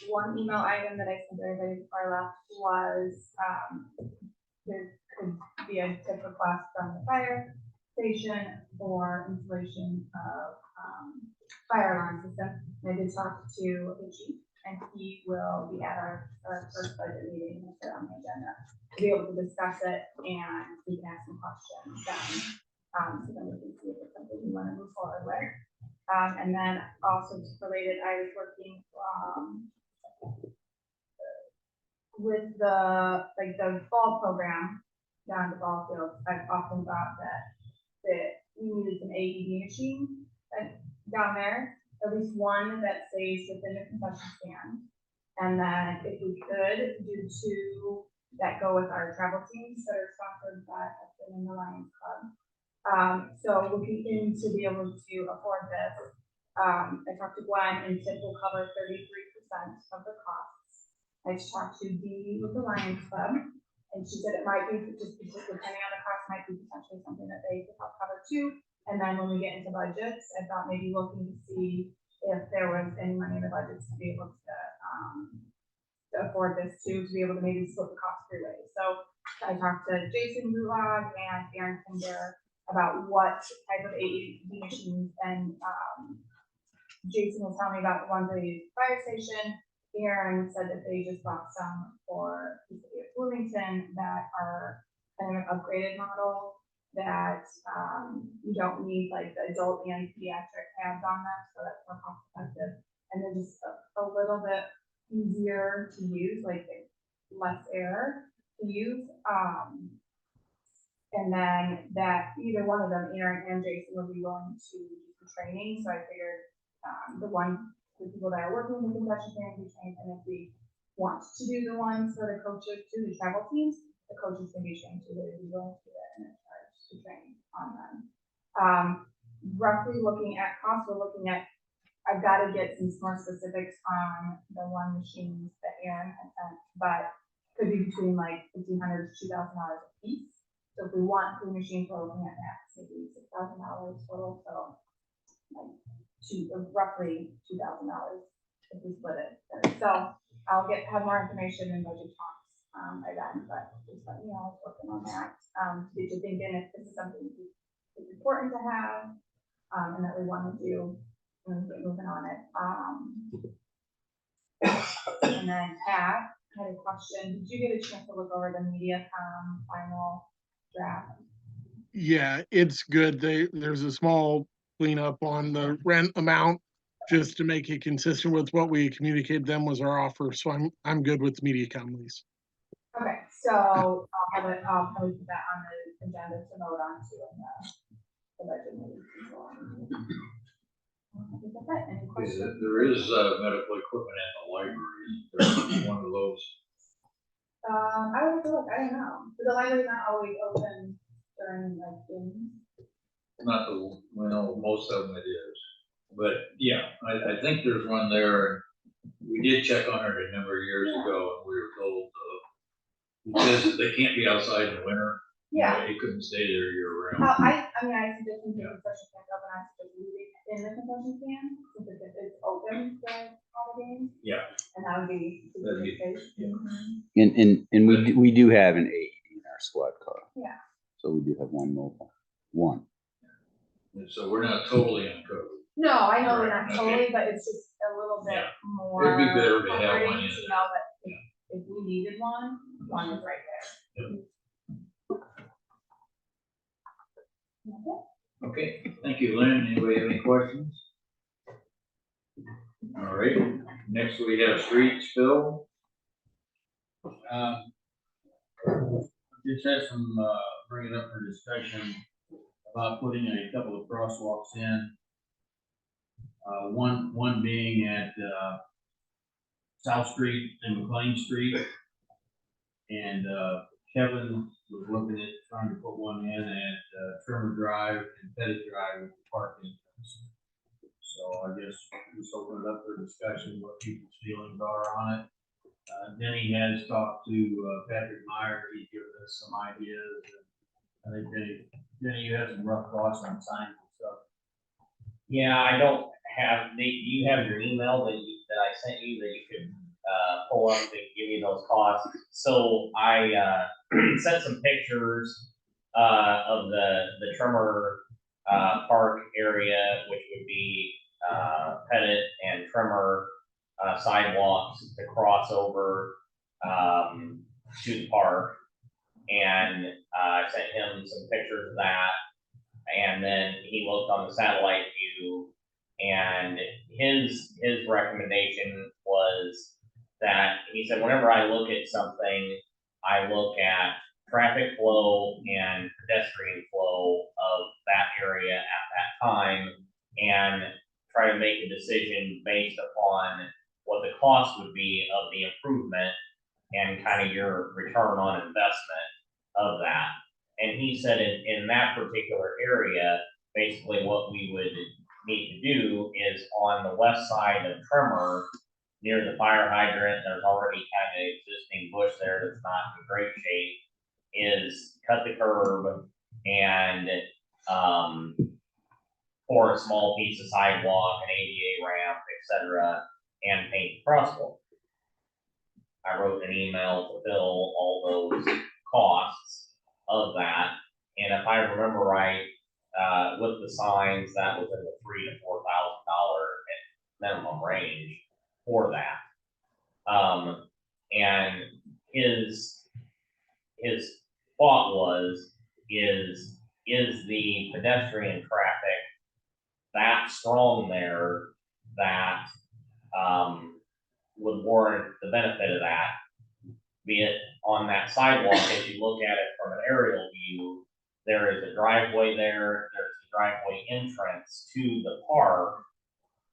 one email item that I sent everybody before I left was, there could be a tip request from the fire station for installation of, fire alarm system. And I did talk to the chief, and he will be at our first budget meeting, we'll put it on the agenda, to be able to discuss it, and we can ask some questions then. So then we can see if it's something we want to move forward with. And then also just related, I was working, with the, like, the fall program down at the ball field. I've often thought that we needed an AED machine down there, at least one that stays within the concession stand. And then if we could do two that go with our travel teams that are sponsored by Hudson and the Lions Club. So looking into be able to afford this, I talked to Gwen, and TIP will cover 33% of the costs. I talked to Dee with the Lions Club, and she said it might be, just depending on the cost, might be potentially something that they could help cover too. And then when we get into budgets, I thought maybe looking to see if there was any money in the budgets to be able to afford this too, to be able to maybe split the cost 3 ways. So I talked to Jason Rulag and Aaron Kinder about what type of AED machines and Jason was telling me about the ones they use at the fire station. Aaron said that they just bought some for the city of Bloomington that are kind of an upgraded model that, you don't need like the adult and pediatric tabs on them, so that's more cost effective. And they're just a little bit easier to use, like less error to use. And then that either one of them, Aaron and Jason, would be willing to do the training, so I figured, the people that are working with the concession stand can be trained, and if we want to do the ones for the coaches to the travel teams, the coaches can be trained too, they'd be willing to do that and in charge to train on them. Roughly looking at cost, we're looking at, I've got to get some more specifics on the one machines that Aaron had sent, but could be between like $1,500 to $2,000 a piece. So if we want 3 machines, we're looking at that, maybe $6,000 total, so like roughly $2,000 if we split it. So I'll have more information in budget talks by then, but just let me know, I was working on that. Did you think if this is something that's important to have, and that we want to do, and get moving on it. And then Pat had a question. Did you get a chance to look over the MediaCom final draft? Yeah, it's good. There's a small cleanup on the rent amount just to make it consistent with what we communicated them was our offer. So I'm good with the MediaCom lease. Okay, so I'll probably put that on the agenda to vote on too in the budget meeting. I think that's it. Any questions? There is medical equipment at the library. There's one of those. I would have to look, I don't know, but the library's not always open during like games. Not the, well, most of them it is. But yeah, I think there's one there. We did check on it a number of years ago, and we were told, because they can't be outside in the winter. Yeah. They couldn't stay there year round. I mean, I suggest we do concession stand up, and I suggest leaving it in the concession stand, since it's open for all the games. Yeah. And that would be. That'd be- safe. yeah. And we do have an AED in our squad car. Yeah. So we do have one mobile, one. And so we're not totally uncovered. No, I know we're Right, not okay. totally, but it's just a little bit Yeah. more. It'd be better to have comforting one in to there. know that if we needed one is right there. Yep. Okay. Okay, thank you, Lynn. Anybody have any questions? All right, next we have streets, Phil. Just had some, bring it up for discussion about putting a couple of crosswalks in. One being at, South Street and McLean Street. And, Kevin was looking at trying to put one in at, Trimmer Drive and Pettit Drive with the parking. So I guess just open it up for discussion, what people's feelings are on it. Denny has talked to Patrick Meyer, he's given us some ideas. And I think Denny, you have some rough thoughts on signs and stuff. Yeah, I don't have, do you have your email that I sent you that you could, pull up to give you those costs? So I, sent some pictures, of the Trimmer, park area, which would be, Pettit and Trimmer, sidewalks to cross over, to the park. And, I sent him some pictures of that. And then he looked on the satellite view, and his recommendation was that he said, whenever I look at something, I look at traffic flow and pedestrian flow of that area at that time and try to make a decision based upon what the cost would be of the improvement and kind of your return on investment of that. And he said in that particular area, basically what we would need to do is on the west side of Trimmer, near the fire hydrant, there's already kind of existing bush there that's not in great shape, is cut the curb and pour a small piece of sidewalk, an ADA ramp, etc., and paint the crosswalk. I wrote an email to Phil all those costs of that, and if I remember right, with the signs, that was in the $3,000 to $4,000 minimum range for that. And his thought was, is the pedestrian traffic that strong there that, would warrant the benefit of that? Be it on that sidewalk, as you look at it from an aerial view, there is a driveway there, there's a driveway entrance to the park.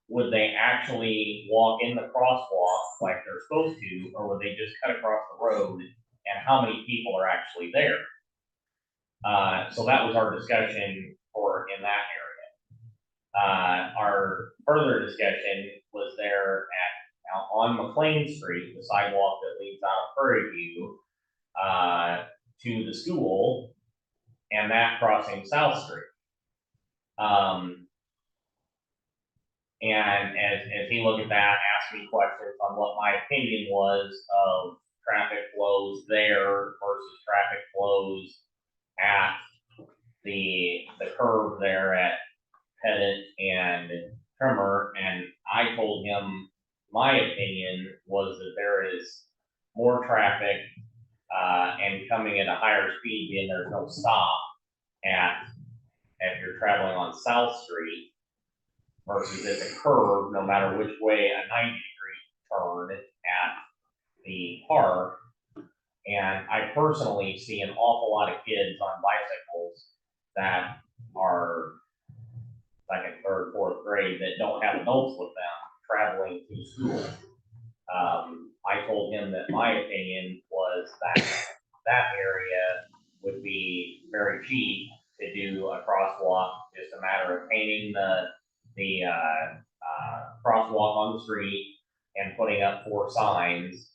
Would they actually walk in the crosswalk like they're supposed to, or would they just cut across the road? And how many people are actually there? So that was our discussion in that area. Our further discussion was there on McLean Street, the sidewalk that leads out of Prairie View, to the school, and that crossing South Street. And as he looked at that, asked me questions on what my opinion was of traffic flows there versus traffic flows at the curve there at Pettit and Trimmer, and I told him my opinion was that there is more traffic and coming at a higher speed, being there's no stop if you're traveling on South Street versus at the curve, no matter which way, a 90-degree turn at the park. And I personally see an awful lot of kids on bicycles that are second, third, fourth grade that don't have adults with them traveling to school. I told him that my opinion was that area would be very cheap to do a crosswalk, just a matter of painting the crosswalk on the street and putting up 4 signs.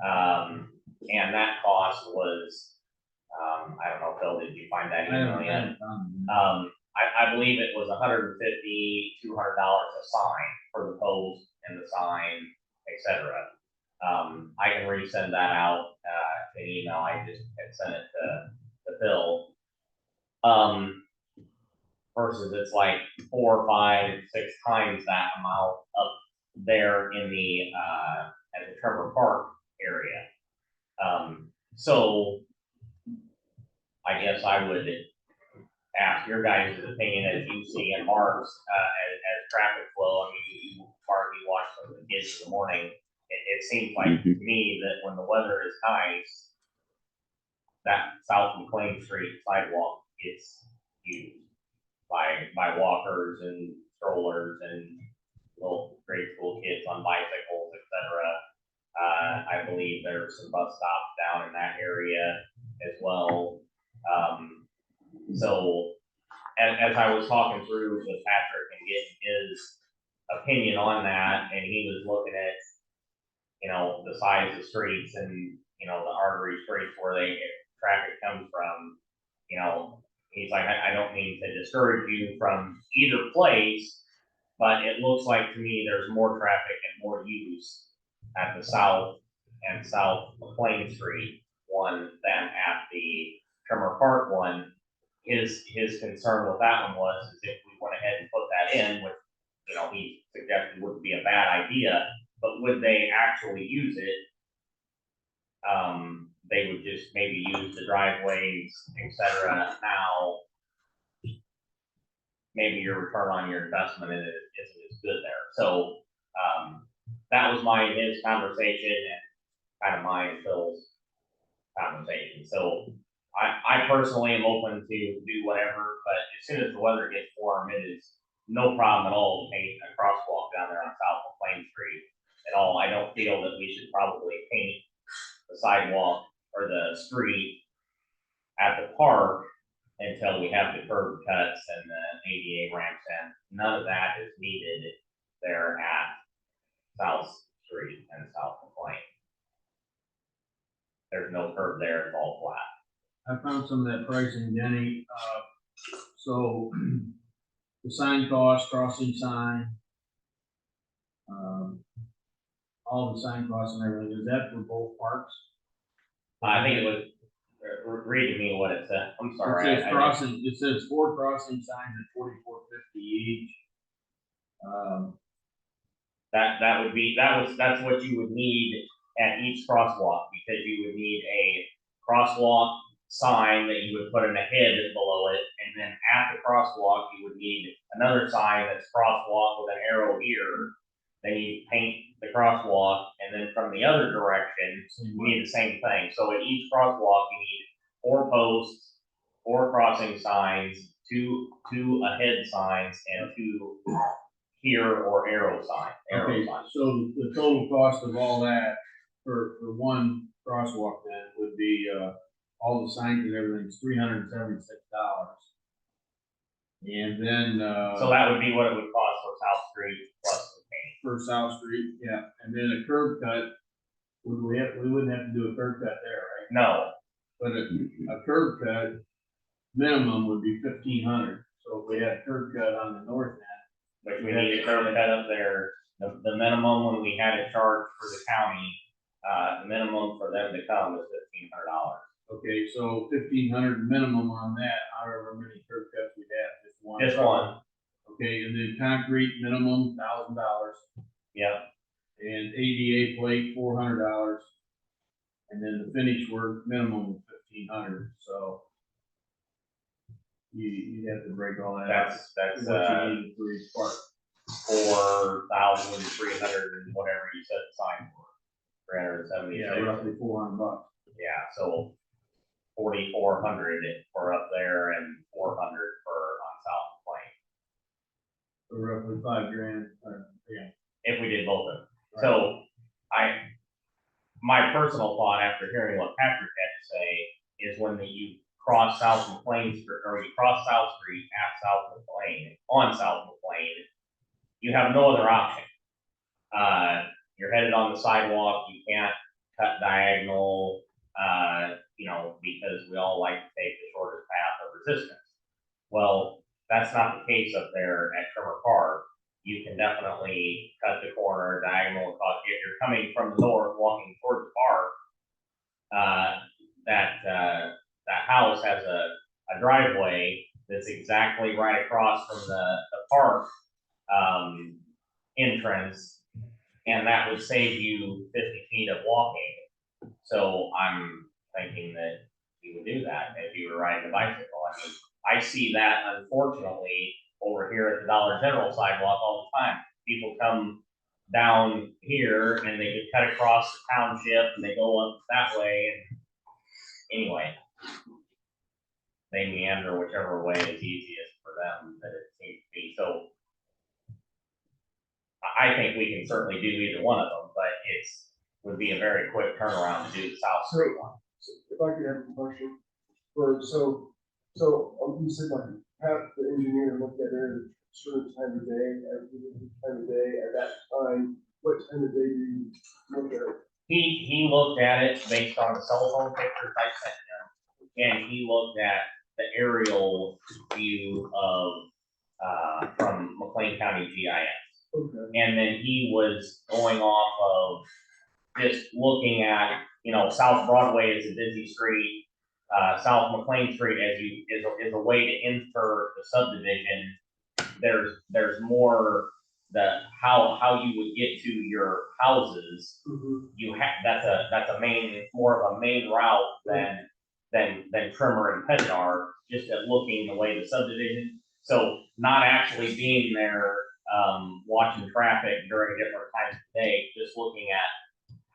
And that cost was, I don't know, Phil, did you find that email yet? I believe it was $150, $200 a sign for the post and the sign, etc. I can resend that out, an email. I just had sent it to Phil. Versus it's like 4, 5, 6 times that amount up there in the at the Trevor Park area. So I guess I would ask your guys' opinion as you see in Mark's as traffic flow. I mean, Mark, you watch some of the kids in the morning. It seems like to me that when the weather is nice, that South McLean Street sidewalk gets used by walkers and strollers and little grade school kids on bicycles, etc. I believe there's some bus stops down in that area as well. So as I was talking through with Patrick and getting his opinion on that, and he was looking at, the size of streets and, the artery streets where traffic comes from, he's like, I don't mean to discourage you from either place, but it looks like to me there's more traffic and more use at the South and South McLean Street one than at the Trimmer Park one. His concern with that one was is if we went ahead and put that in, which he suggested wouldn't be a bad idea, but would they actually use it? They would just maybe use the driveways, etc. Now, maybe your return on your investment in it isn't as good there. So that was his conversation and kind of mine and Phil's conversation. So I personally am open to do whatever, but as soon as the weather gets warm, it is no problem at all to paint a crosswalk down there on South McLean Street at all. I don't feel that we should probably paint the sidewalk or the street at the park until we have the curb cuts and the ADA ramps in. None of that is needed there at South Street and South McLean. There's no curb there, it's all flat. I found some of that pricing, Jenny. So the sign cost, crossing sign, all the sign costs and everything, is that for both parks? I think it was, read to me what it said. I'm sorry. It says 4 crossing signs at $44.50 each. That would be, that's what you would need at each crosswalk, because you would need a crosswalk sign that you would put in a head below it, and then at the crosswalk, you would need another sign that's crosswalk with an arrow here. Then you paint the crosswalk, and then from the other direction, you need the same thing. So at each crosswalk, you need 4 posts, 4 crossing signs, two ahead signs, and 2 here or arrow signs. Okay, so the total cost of all that for one crosswalk then would be, all the signs and everything's $376. And then, So that would be what it would cost for South Street plus the paint. for South Street, yeah, and then a curb cut, we wouldn't have to do a curb cut there, right? No, But a curb cut minimum would be 1,500, so if we had a curb cut on the north end. but we need a curb cut up there. The minimum when we had it charged for the county, the minimum for them to come is $1,500. Okay, so 1,500 minimum on that, however many curb cuts we have, just one. Just one. Okay, and then concrete minimum $1,000, Yep. and ADA plate $400, and then the finish work minimum of 1,500. So you have to break all that out. That's What you need for each part. 4,300 and whatever you said the sign for. 376. Yeah, roughly $400. Yeah, so 4,400 for up there and 400 for on South Plain. So roughly $5,000. Yeah. If we did both of them. So my personal thought after hearing what Patrick had to say is when you cross South McLean Street, or you cross South Street at South McLean, on South McLean, you have no other option. You're headed on the sidewalk, you can't cut diagonal, because we all like to take the shortest path of resistance. Well, that's not the case up there at Trimmer Park. You can definitely cut the corner diagonal across. If you're coming from the north, walking towards the park, that house has a driveway that's exactly right across from the park entrance, and that would save you 50 feet of walking. So I'm thinking that you would do that if you were riding a bicycle. I mean, I see that unfortunately over here at the Dollar General sidewalk all the time. People come down here and they get cut across the township and they go up that way, and anyway, they meander whichever way is easiest for them that it seems to be. So I think we can certainly do either one of them, but would be a very quick turnaround to do the South Street one. If I could have a question, you said like have the engineer look at it at a certain time of day, at that time, what time of day do you look at it? He looked at it based on the cell phone pictures I sent him, and he looked at the aerial view of from McLean County GIS. Okay. And then he was going off of just looking at, South Broadway is a busy street. South McLean Street is a way to enter the subdivision. There's more how you would get to your houses. Mm-hmm. That's more of a main route than Trimmer and Pettit are, just at looking the way the subdivision. So not actually being there, watching traffic during different times of the day, just looking at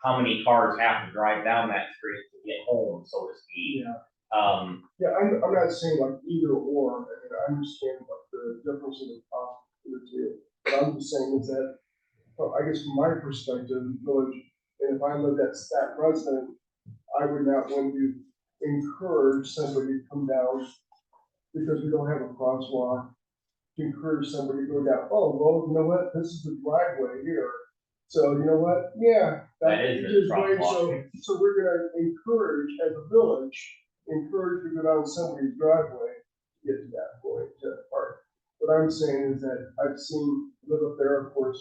how many cars have to drive down that street to get home, so to speak. Yeah. I'm not saying like either or. I mean, I understand what the difference in the cost of the two. What I'm just saying is that, I guess from my perspective, village, and if I lived at that resident, I would not want to encourage somebody to come down because we don't have a crosswalk, to encourage somebody to go down, oh, well, you know what, this is the driveway here. So you know what, yeah. That is the crosswalk. So we're gonna encourage, as a village, to go down somebody's driveway to get to that point, to the park. What I'm saying is that I've live up there, of course,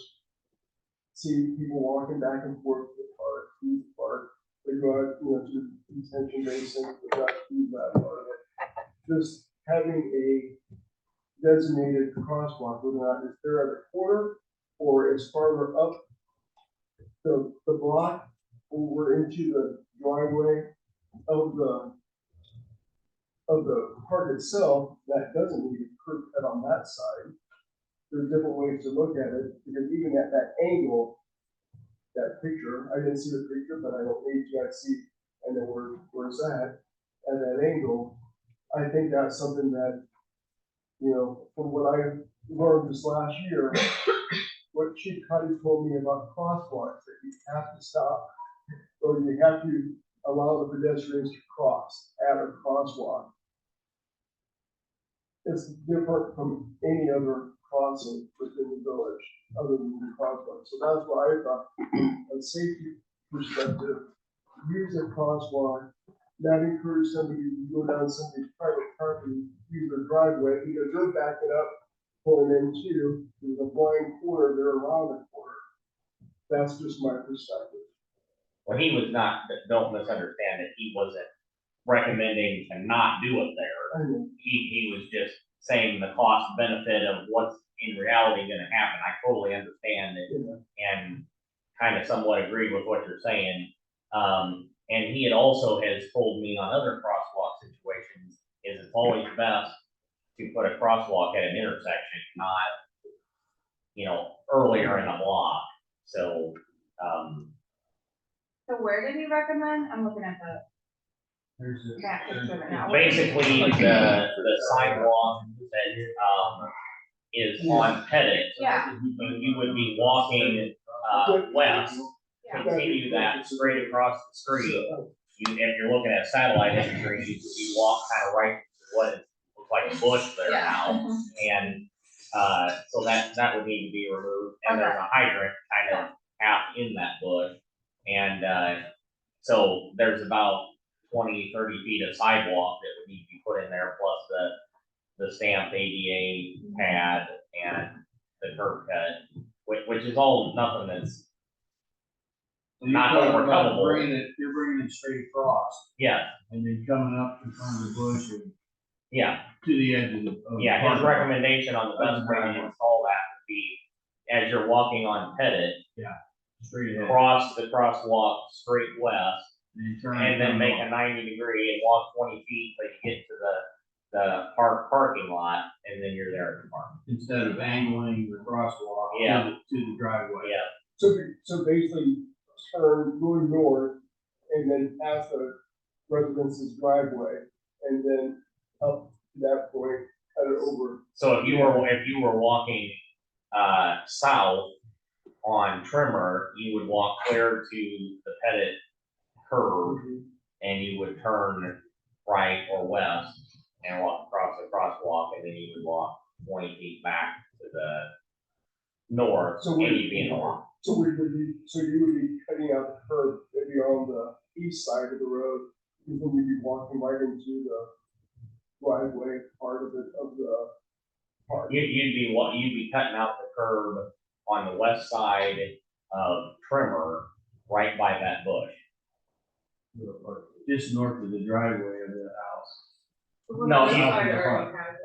see people walking back and forth to the park, through the park. They go out, to the detention basin, they go out to that part of it. Just having a designated crosswalk, whether or not it's there at the corner or it's farther up the block, or into the driveway of the park itself, that doesn't need a curb cut on that side. There's different ways to look at it, because even at that angle, that picture, I didn't see the picture, but I don't need to, I see, I know where it's at that angle. I think that's something that, you know, from what I learned this last year, what Chief Cuddy told me about crosswalks, that you have to stop, or you have to allow the pedestrians to cross at a crosswalk. It's different from any other crossing within the village, other than the crosswalk. So that's why I thought, a safety perspective, use a crosswalk, not encourage somebody to go down somebody's private property, use their driveway, because they're backing up, pulling into, there's a blind corner, they're around the corner. That's just my perspective. Well, he was not, don't misunderstand it, he wasn't recommending to not do it there. I mean, He was just saying the cost benefit of what's in reality gonna happen. I totally understand it you know, and kind of somewhat agree with what you're saying. And he had also has told me on other crosswalk situations, is it's always best to put a crosswalk at an intersection, not, you know, earlier in a block. So, So where did he recommend? I'm looking at There's that picture right now. basically, the sidewalk that, is on Pettit. Yeah. You would be walking, west, Yeah. continue that straight across the street. If you're looking at satellite imagery, you walk kind of right to what it looks like a bush there now. And, so that would need to be removed, and there's a hydrant kind of half in that bush. And, so there's about 20-30 feet of sidewalk that would need to be put in there, plus the stamped ADA pad and the curb cut, which is all nothing that's, So you're not talking about overcomable. you're bringing it straight across, yeah, and then coming up in front of the bush and yeah. to the edge of the. Yeah, his recommendation on the best way to install that would be, as you're walking on Pettit, Straight ahead. cross the crosswalk straight west, And turn and then come make on. a 90-degree and walk 20 feet till you get to the parking lot, and then you're there at the park. Instead of angling the crosswalk. Yeah. To the driveway. Yeah, So basically, turn, go north, and then past the residence's driveway, and then up to that point, cut it over. so if you were walking, south on Trimmer, you would walk clear to the Pettit curve, and you would turn right or west and walk across the crosswalk, and then you would walk 20 feet back to the north, So and we- you'd be in the lawn. So you would be cutting out the curb, maybe on the east side of the road, because then you'd be walking right into the driveway part of it, of the park. You'd be cutting out the curb on the west side of Trimmer, right by that bush. Just north of the driveway of the house. No, This you- side already has it.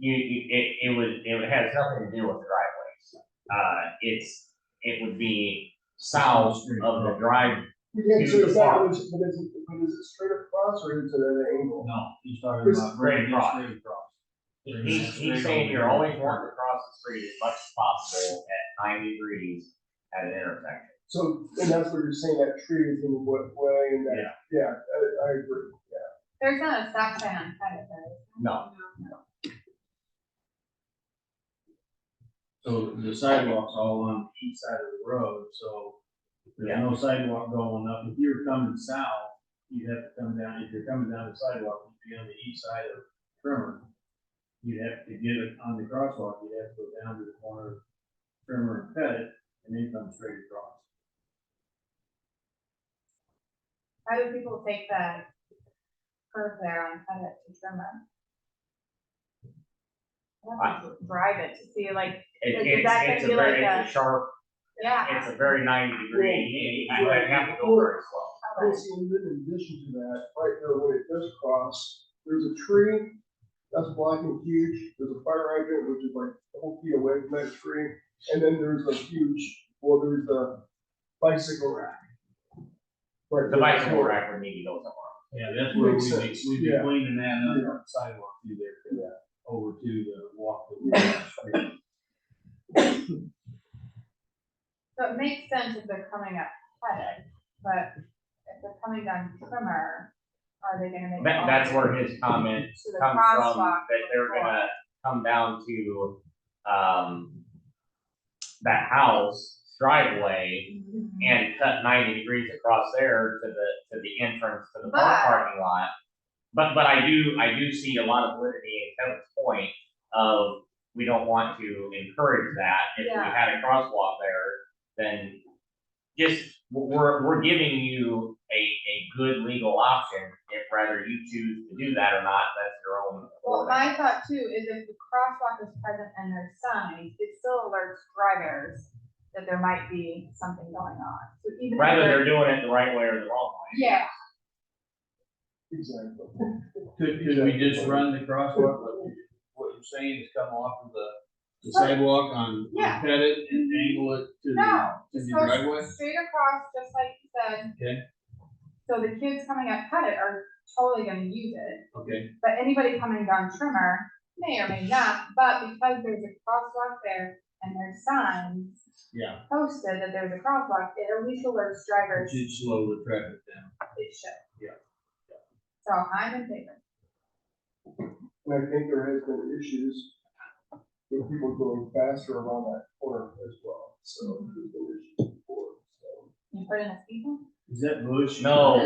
It has nothing to do with the driveways. It would be south of the drive. Yeah, so To the is that, park. but is it straight across or is it at an angle? No, he's talking about bringing it straight across. He's saying you're always wanting to cross the street as much as possible at 90 degrees at an intersection. So, and that's what you're saying, that tree is in the way, and that, yeah, I agree, yeah. There's not a stop sign on Pettit, though. No. So the sidewalk's all on the east side of the road, so there's no sidewalk going up. If you're coming south, you'd have to come down, if you're coming down the sidewalk, you'd be on the east side of Trimmer. You'd have to get it on the crosswalk, you'd have to go down to the corner of Trimmer and Pettit, and then come straight across. How do people take that curve there on Pettit to Trimmer? I have to drive it to see, like, Is that gonna It's be like it's a sharp, yeah. it's a very 90-degree, you would have to go very slow. Also, in addition to that, right there, when it does cross, there's a tree, that's black and huge. There's a fire hydrant, which is like a whole feet away from that tree. And then there's a huge, well, there's the bicycle rack. Right The there. bicycle rack would need to go somewhere. Yeah, that's where Makes we'd be, sense. we'd be Yeah. cleaning that up Yeah. on the sidewalk through there, Yeah. over to the walk. So it makes sense if they're coming up Pettit, but if they're coming down Trimmer, are they gonna make? That's where his comment To the comes from, crosswalk that they're before. gonna come down to, that house driveway and cut 90 degrees across there to the entrance to the But- parking lot. But I do see a lot of validity in Kevin's point of, we don't want to encourage that. If we Yeah. had a crosswalk there, then just, we're giving you a good legal option. If rather you choose to do that or not, that's your own. Well, my thought too is if the crosswalk is present and there's signs, it still alerts drivers that there might be something going on. So even if Rather they're doing it the right way or the wrong way. Yeah, Exactly. Could we just run the crosswalk, what you're saying is come off of the Right. sidewalk on Yeah. Pettit and angle it to no, the just driveway? go straight across, just like you said. Okay. So the kids coming up Pettit are totally gonna use it, Okay, but anybody coming down Trimmer may or may not, but because there's a crosswalk there and there's signs yeah, posted that there's a crosswalk, it at least alerts it drivers should slow the traffic down. it should. Yeah. So I'm in favor. And I think there has been issues with people going faster around that corner as well. So there's been issues before, so. You put in a speed bump? Is that Bush? No. No,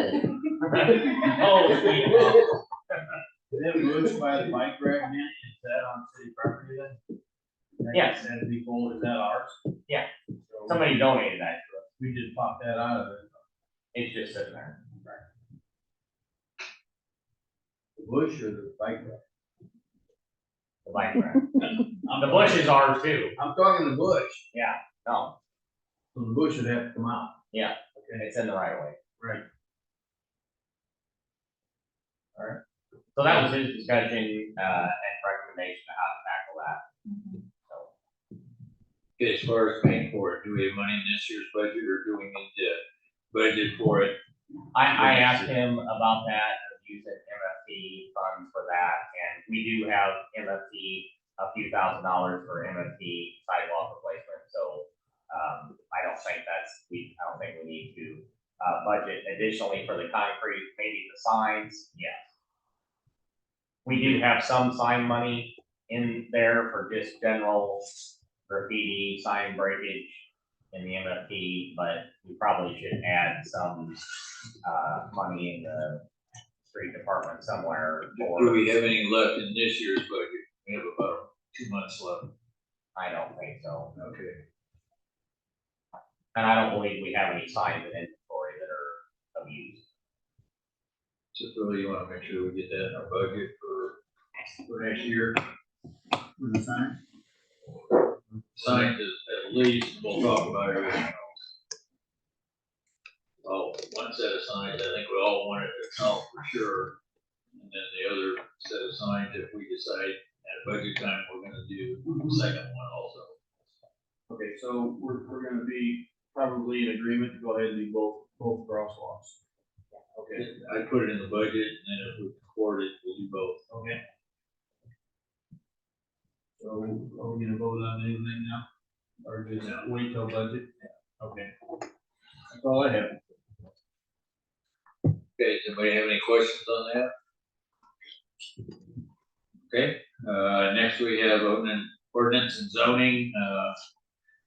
speed bump. Is that Bush by the bike rack, Manny? Is that on city property then? Yes. That'd be full, is that ours? Yeah. So Somebody donated that to us. we just popped that out of it. It's just sitting there. The Bush or the bike rack? The bike rack. The bush is ours too. I'm talking the Bush, No, so the Bush would have to come out. and it's in the right of way. Right. So that was his discussion, and recommendation of how to tackle that. So, Okay, as far as paying for it, do we have money in this year's budget or do we need to budget for it? I asked him about that, using MFT funds for that, and we do have MFT, a few $1,000s for MFT sidewalk replacement, so, I don't think we need to, budget additionally for the concrete, maybe the signs, yes. We do have some sign money in there for just general graffiti, sign breakage in the MFT, but we probably should add some, money in the street department somewhere for. Do we have any left in this year's budget? We have about 2 months left. I don't think so, Okay. and I don't believe we have any signs in inventory that are of use. So Phil, you wanna make sure we get that in our budget for next year? For the sign? Signs at least, we'll talk about everything else. Well, one set of signs, I think we all wanted to help for sure. And then the other set of signs, if we decide at budget time, we're gonna do the second one also. Okay, so we're gonna be probably in agreement to go ahead and do both crosswalks. Okay, I put it in the budget, and then if we support it, we'll do both. okay. So are we gonna vote on anything now? Or just wait till budget? Okay. That's all I have. Okay, does anybody have any questions on that? Okay, next we have ordinance and zoning,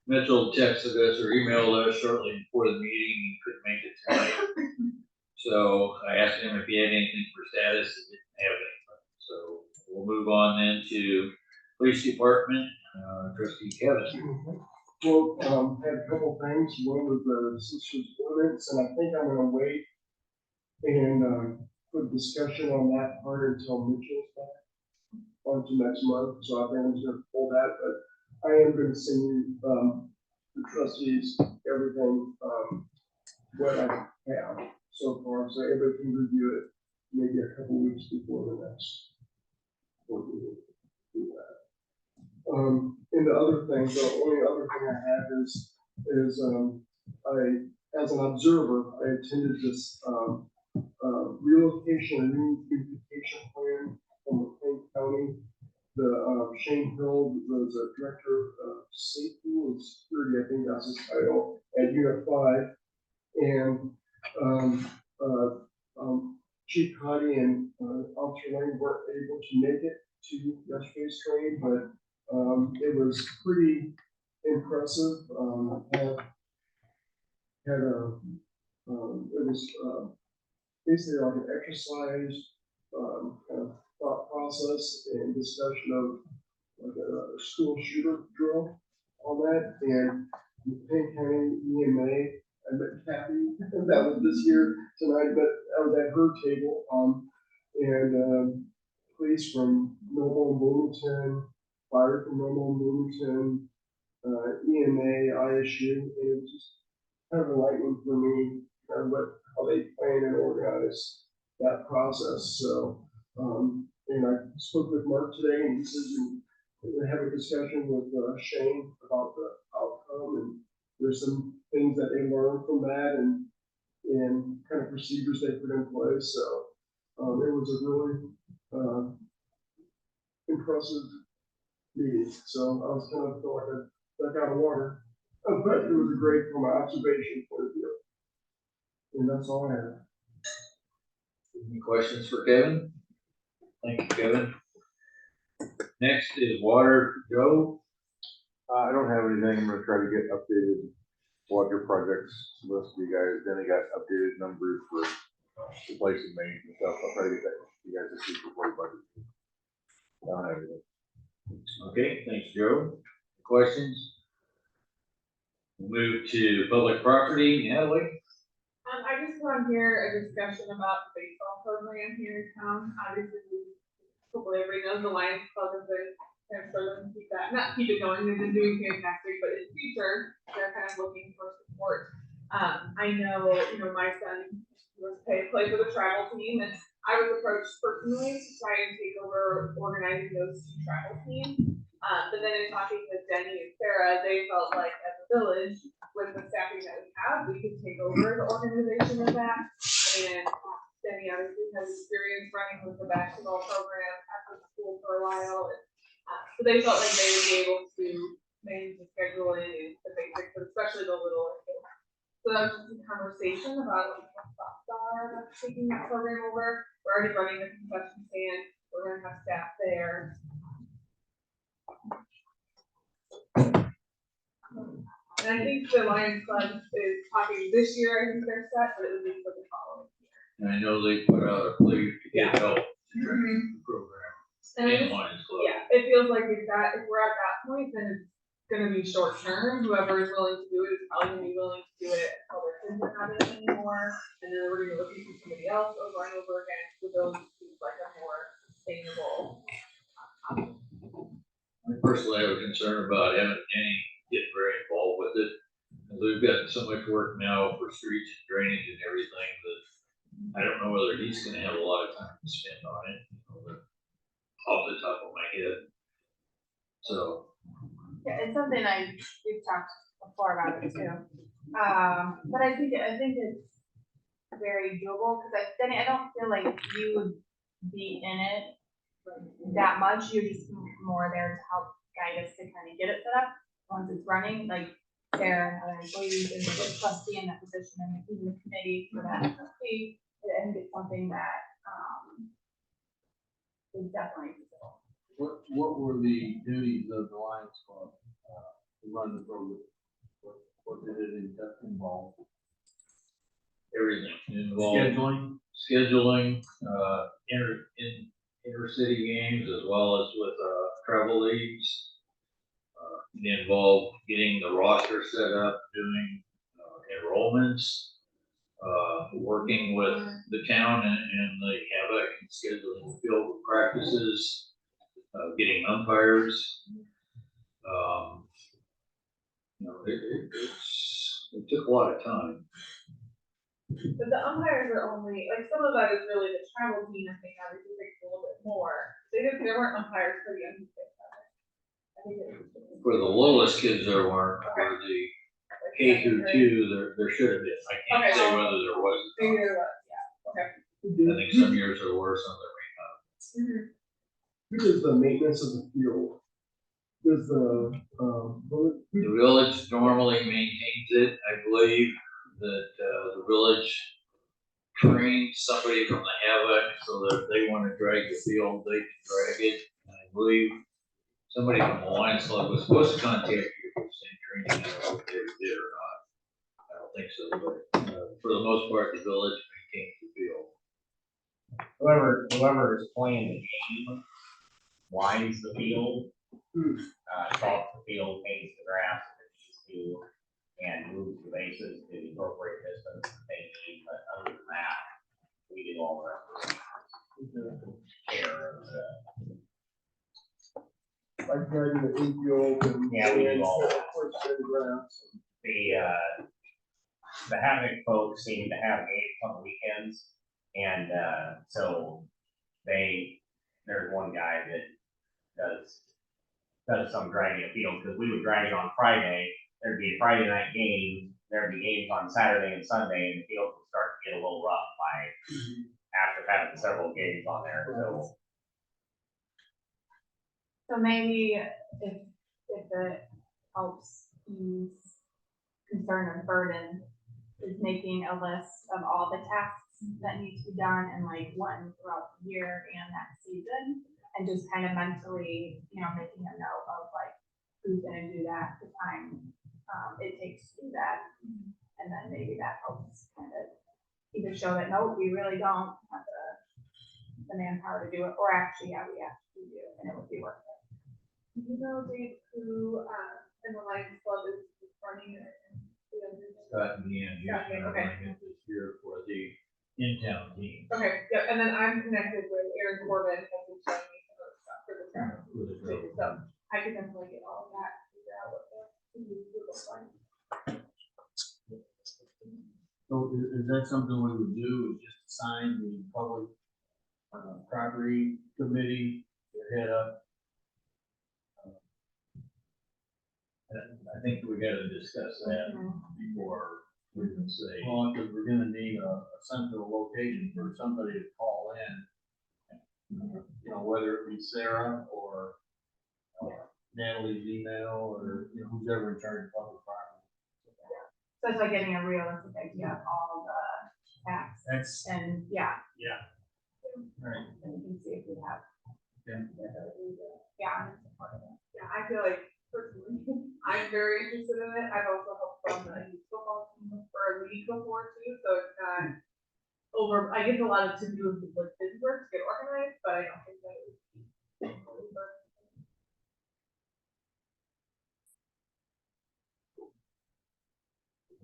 Mitchell texted us or emailed us shortly before the meeting, he couldn't make it tonight. So I asked him if he had anything for status, he didn't have anything, so we'll move on then to police department, trustee Kevin. Well, had a couple things. One was the sisters ordinance, and I think I'm gonna wait and, put discussion on that part until Mitchell's back on to next month. So I think I'm just gonna pull that, but I am gonna send you, the trustees, everything, what I have so far, so everybody can review it maybe a couple weeks before the next do that. And the other thing, the only other thing I have is, I, as an observer, I attended this, relocation and reunification plan from McLean County. The, Shane Hill was a director of safety and security, I think that's his title, at Unit 5. And, Chief Cotty and, Officer Lane weren't able to make it to yesterday's training, but, it was pretty impressive. It was, basically like an exercise, kind of thought process and discussion of like a school shooter drill on that. And Payne County EMA, I met Kathy, that was this year tonight, but I was at her table, and police from Normal Bloomington, fire from Normal Bloomington, EMA, ISU, and it was just kind of enlightening for me, kind of how they plan and organize that process. So, and I spoke with Mark today, and he says we have a discussion with Shane about the outcome, and there's some things that they learned from that, and kind of procedures they put in place. So, it was a really impressive meeting. So I was kind of feel like I stuck out of water, but it was a great from my observation point of view. And that's all I have. Any questions for Kevin? Thank you, Kevin. Next is water, Joe. I don't have anything. I'm gonna try to get updated water projects list for you guys. Then I got updated numbers for replacing mains and stuff. I'll try to get that to you guys this week before the budget. I don't have anything. Okay, thanks, Joe. Questions? Move to public property, Natalie. I just want to hear a discussion about the baseball program here in town. Obviously, hopefully everybody knows the Lions Club has been kind of struggling to keep that, not keep it going, they've been doing fantastic, but in the future, they're kind of looking for support. I know, my son was play for the travel team, and I was approached personally to try and take over organizing those two travel teams. But then in talking with Denny and Sarah, they felt like as a village, with the staffing that we have, we could take over the organization of that. And Denny obviously has experience running with the basketball program at the school for a while. And, so they felt like they would be able to manage the scheduling and the basics, especially the little kids. So that was just a conversation about what the thoughts are about taking that program over. We're already running the concession stand. We're going to have staff there. And I think the Lions Club is talking this year, I think they're set, but it would be for the following year. And I know they put out a plea to get help to train the program And I in just- Lions Club. yeah, it feels like if we're at that point, then it's gonna be short term. Whoever is willing to do it is probably gonna be willing to do it until their kids are not in it anymore. And then we're gonna look for somebody else over and over again. So those seems like a more sustainable. Personally, I was concerned about having Jenny get very involved with it. And we've got so much work now for streets and drainage and everything that I don't know whether he's gonna have a lot of time to spend on it, off the top of my head. So, Yeah, it's something we've talked before about it too. But I think it's very doable, because I don't feel like you would be in it that much. You're just more there to help guide us to kind of get it set up. Once it's running, like Sarah and other employees and the trustee in that position, and even the committee for that trustee, I think it's something that is definitely feasible. What were the duties of the Lions Club to run the program? What did it involve? everything involved. Scheduling? Scheduling, intercity games as well as with, travel leagues. It involved getting the roster set up, doing, enrollments, working with the town and the Havoc and scheduling field practices, getting umpires. It took a lot of time. But the umpires are only, like, some of that is really the travel team, I think, obviously takes a little bit more. They did there weren't umpires for the MPK. I think it was. For the littlest kids there weren't, for the K through two, there should have been. I can't Okay. say whether there was. Maybe there was, yeah, okay. I think some years there were, some there may not. Who does the maintenance of the field? Does the, The village normally maintains it. I believe that, the village trains somebody from the Havoc so that if they want to drag the field, they can drag it. And I believe somebody from the Lions Club was supposed to contact you for the same training. I don't know if they ever did or not. I don't think so, but, for the most part, the village maintains the field. Whoever is playing the game lines the field, chalks the field, paints the grass if it needs to, and moves the bases to the appropriate distance that they need, but other than that, we do all the rest of the care of the. like driving the infield and. Yeah, we do all that. First and grass. The Havoc folks seem to have games on the weekends, and so there's one guy that does some dragging of field, because we would drag it on Friday, there'd be a Friday night game, there'd be games on Saturday and Sunday, and the field would start to get a little rough after having several games on there, so. So maybe if it helps ease concern and burden, is making a list of all the tasks that need to be done and like one throughout the year and that season. And just kind of mentally, making a note of like, who's gonna do that, the time it takes to do that. And then maybe that helps kind of either show that, no, we really don't have the manpower to do it, or actually, yeah, we actually do, and it would be worth it. You know, Dave, who, in the Lions Club is running it. Scott and Deanne, Scott and Deanne, okay. this year for the in-town team. Okay, yeah, and then I'm connected with Aaron Corbin, who will showing me some of the stuff for the travel. So I could definitely get all of that, figure out what the Google find. So is that something we would do, is just assign the public, property committee to head up? I think we gotta discuss that before we can say. Well, because we're gonna need a central location for somebody to call in. Whether it be Sarah or Natalie's email, or who's ever in charge of public property. So it's like getting a realistic idea of all the tasks That's, and, yeah. right. And we can see if we have. Okay. Yeah, I'm in support of it. Yeah, I feel like personally, I'm very interested in it. I've also helped run the youth football team for a league before too, so it's not over, I get a lot of to do with like busy work to get organized, but I don't think that it would be.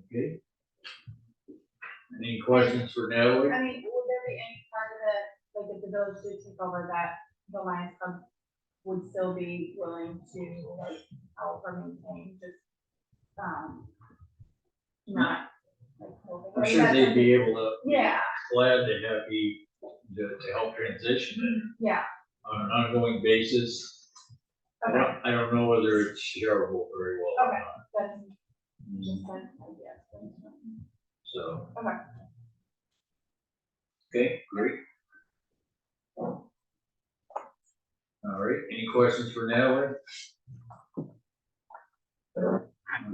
Okay. Any questions for Natalie? I mean, would there be any part of it, like if the village did take over, that the Lions Club would still be willing to like help or maintain, just, not like. I'm sure they'd be able to. Yeah, Glad to have you to help transition it yeah, on an ongoing basis. okay, I don't know whether it's shareable very well or Okay. not, that's just an idea. so. Okay. Okay, great. All right, any questions for Natalie?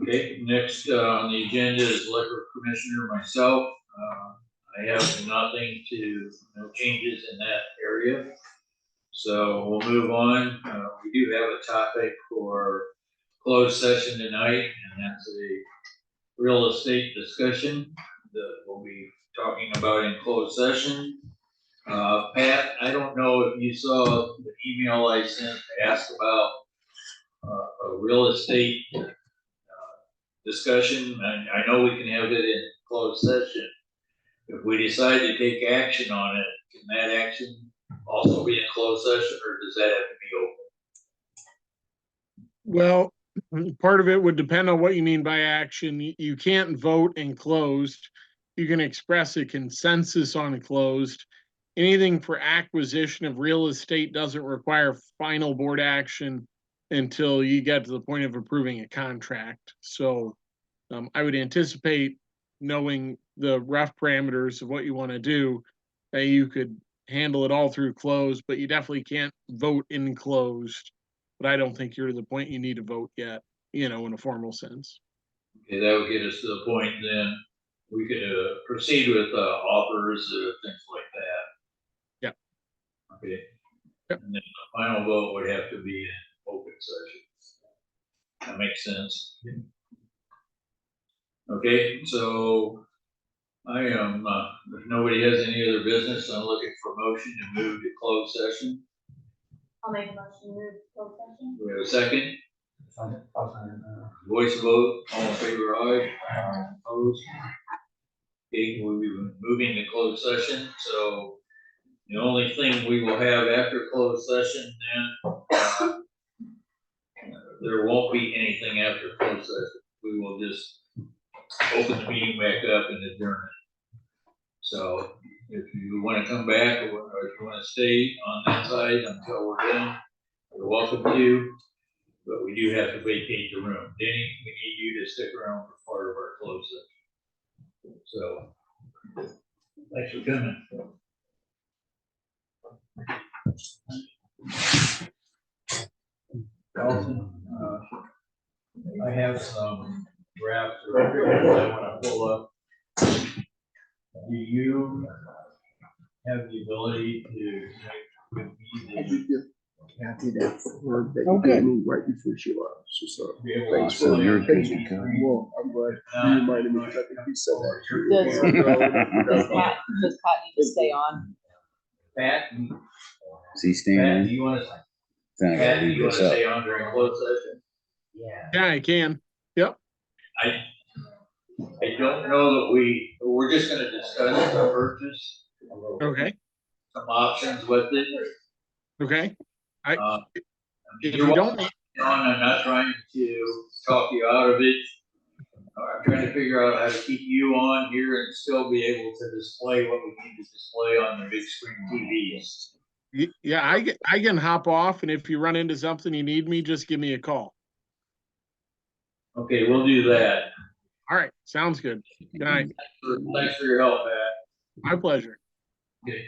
Okay, next on the agenda is liquor commissioner, myself. I have nothing no changes in that area. So we'll move on. We do have a topic for closed session tonight, and that's a real estate discussion that we'll be talking about in closed session. Pat, I don't know if you saw the email I sent to ask about a real estate discussion. I know we can have it in closed session. If we decide to take action on it, can that action also be in closed session, or does that have to be open? Well, part of it would depend on what you mean by action. You can't vote in closed. You can express a consensus on closed. anything for acquisition of real estate doesn't require final board action until you get to the point of approving a contract. So I would anticipate, knowing the rough parameters of what you want to do, that you could handle it all through closed, but you definitely can't vote in closed. But I don't think you're to the point you need to vote yet, in a formal sense. Okay, that would get us to the point then we could proceed with offers, things like that. Yep. Okay. Yep. And then the final vote would have to be in open session. That makes sense. Okay, so I am, if nobody has any other business, I'm looking for a motion to move to closed session. I'll make a motion to move to closed session. Do we have a second? Voice vote, all in favor, aye. Opposed? Okay, we'll be moving to closed session, so the only thing we will have after closed session then, there won't be anything after closed session. We will just open the meeting back up and adjourn it. So if you want to come back or if you want to stay on that side until we're done, you're welcome to. But we do have to vacate the room. Danny, we need you to stick around for part of our closed session. So, thanks for coming. Allison, I have some drafts or I want to pull up. Do you have the ability to make I did give Kathy that word that Oh, you gave good. me right before she left. She said, be able to? thanks for your attention. Well, I'm glad you reminded me, because I think you said that. Does- Does Pat need to stay on? Pat, Is he staying Pat, do in? you want to, Then I Pat, gotta do leave you want this to up. stay on during closed session? Yeah, I can. Yep. I don't know that we're just gonna discuss the purchase. Okay. Some options with it. Okay. Uh, If You're you welcome don't, on, I'm not trying to talk you out of it. I'm trying to figure out how to keep you on here and still be able to display what we need to display on the big screen TVs. yeah, I can hop off, and if you run into something you need me, just give me a call. Okay, we'll do that. All right. Sounds good. Good night. Thanks for your help, Pat. My pleasure. Okay.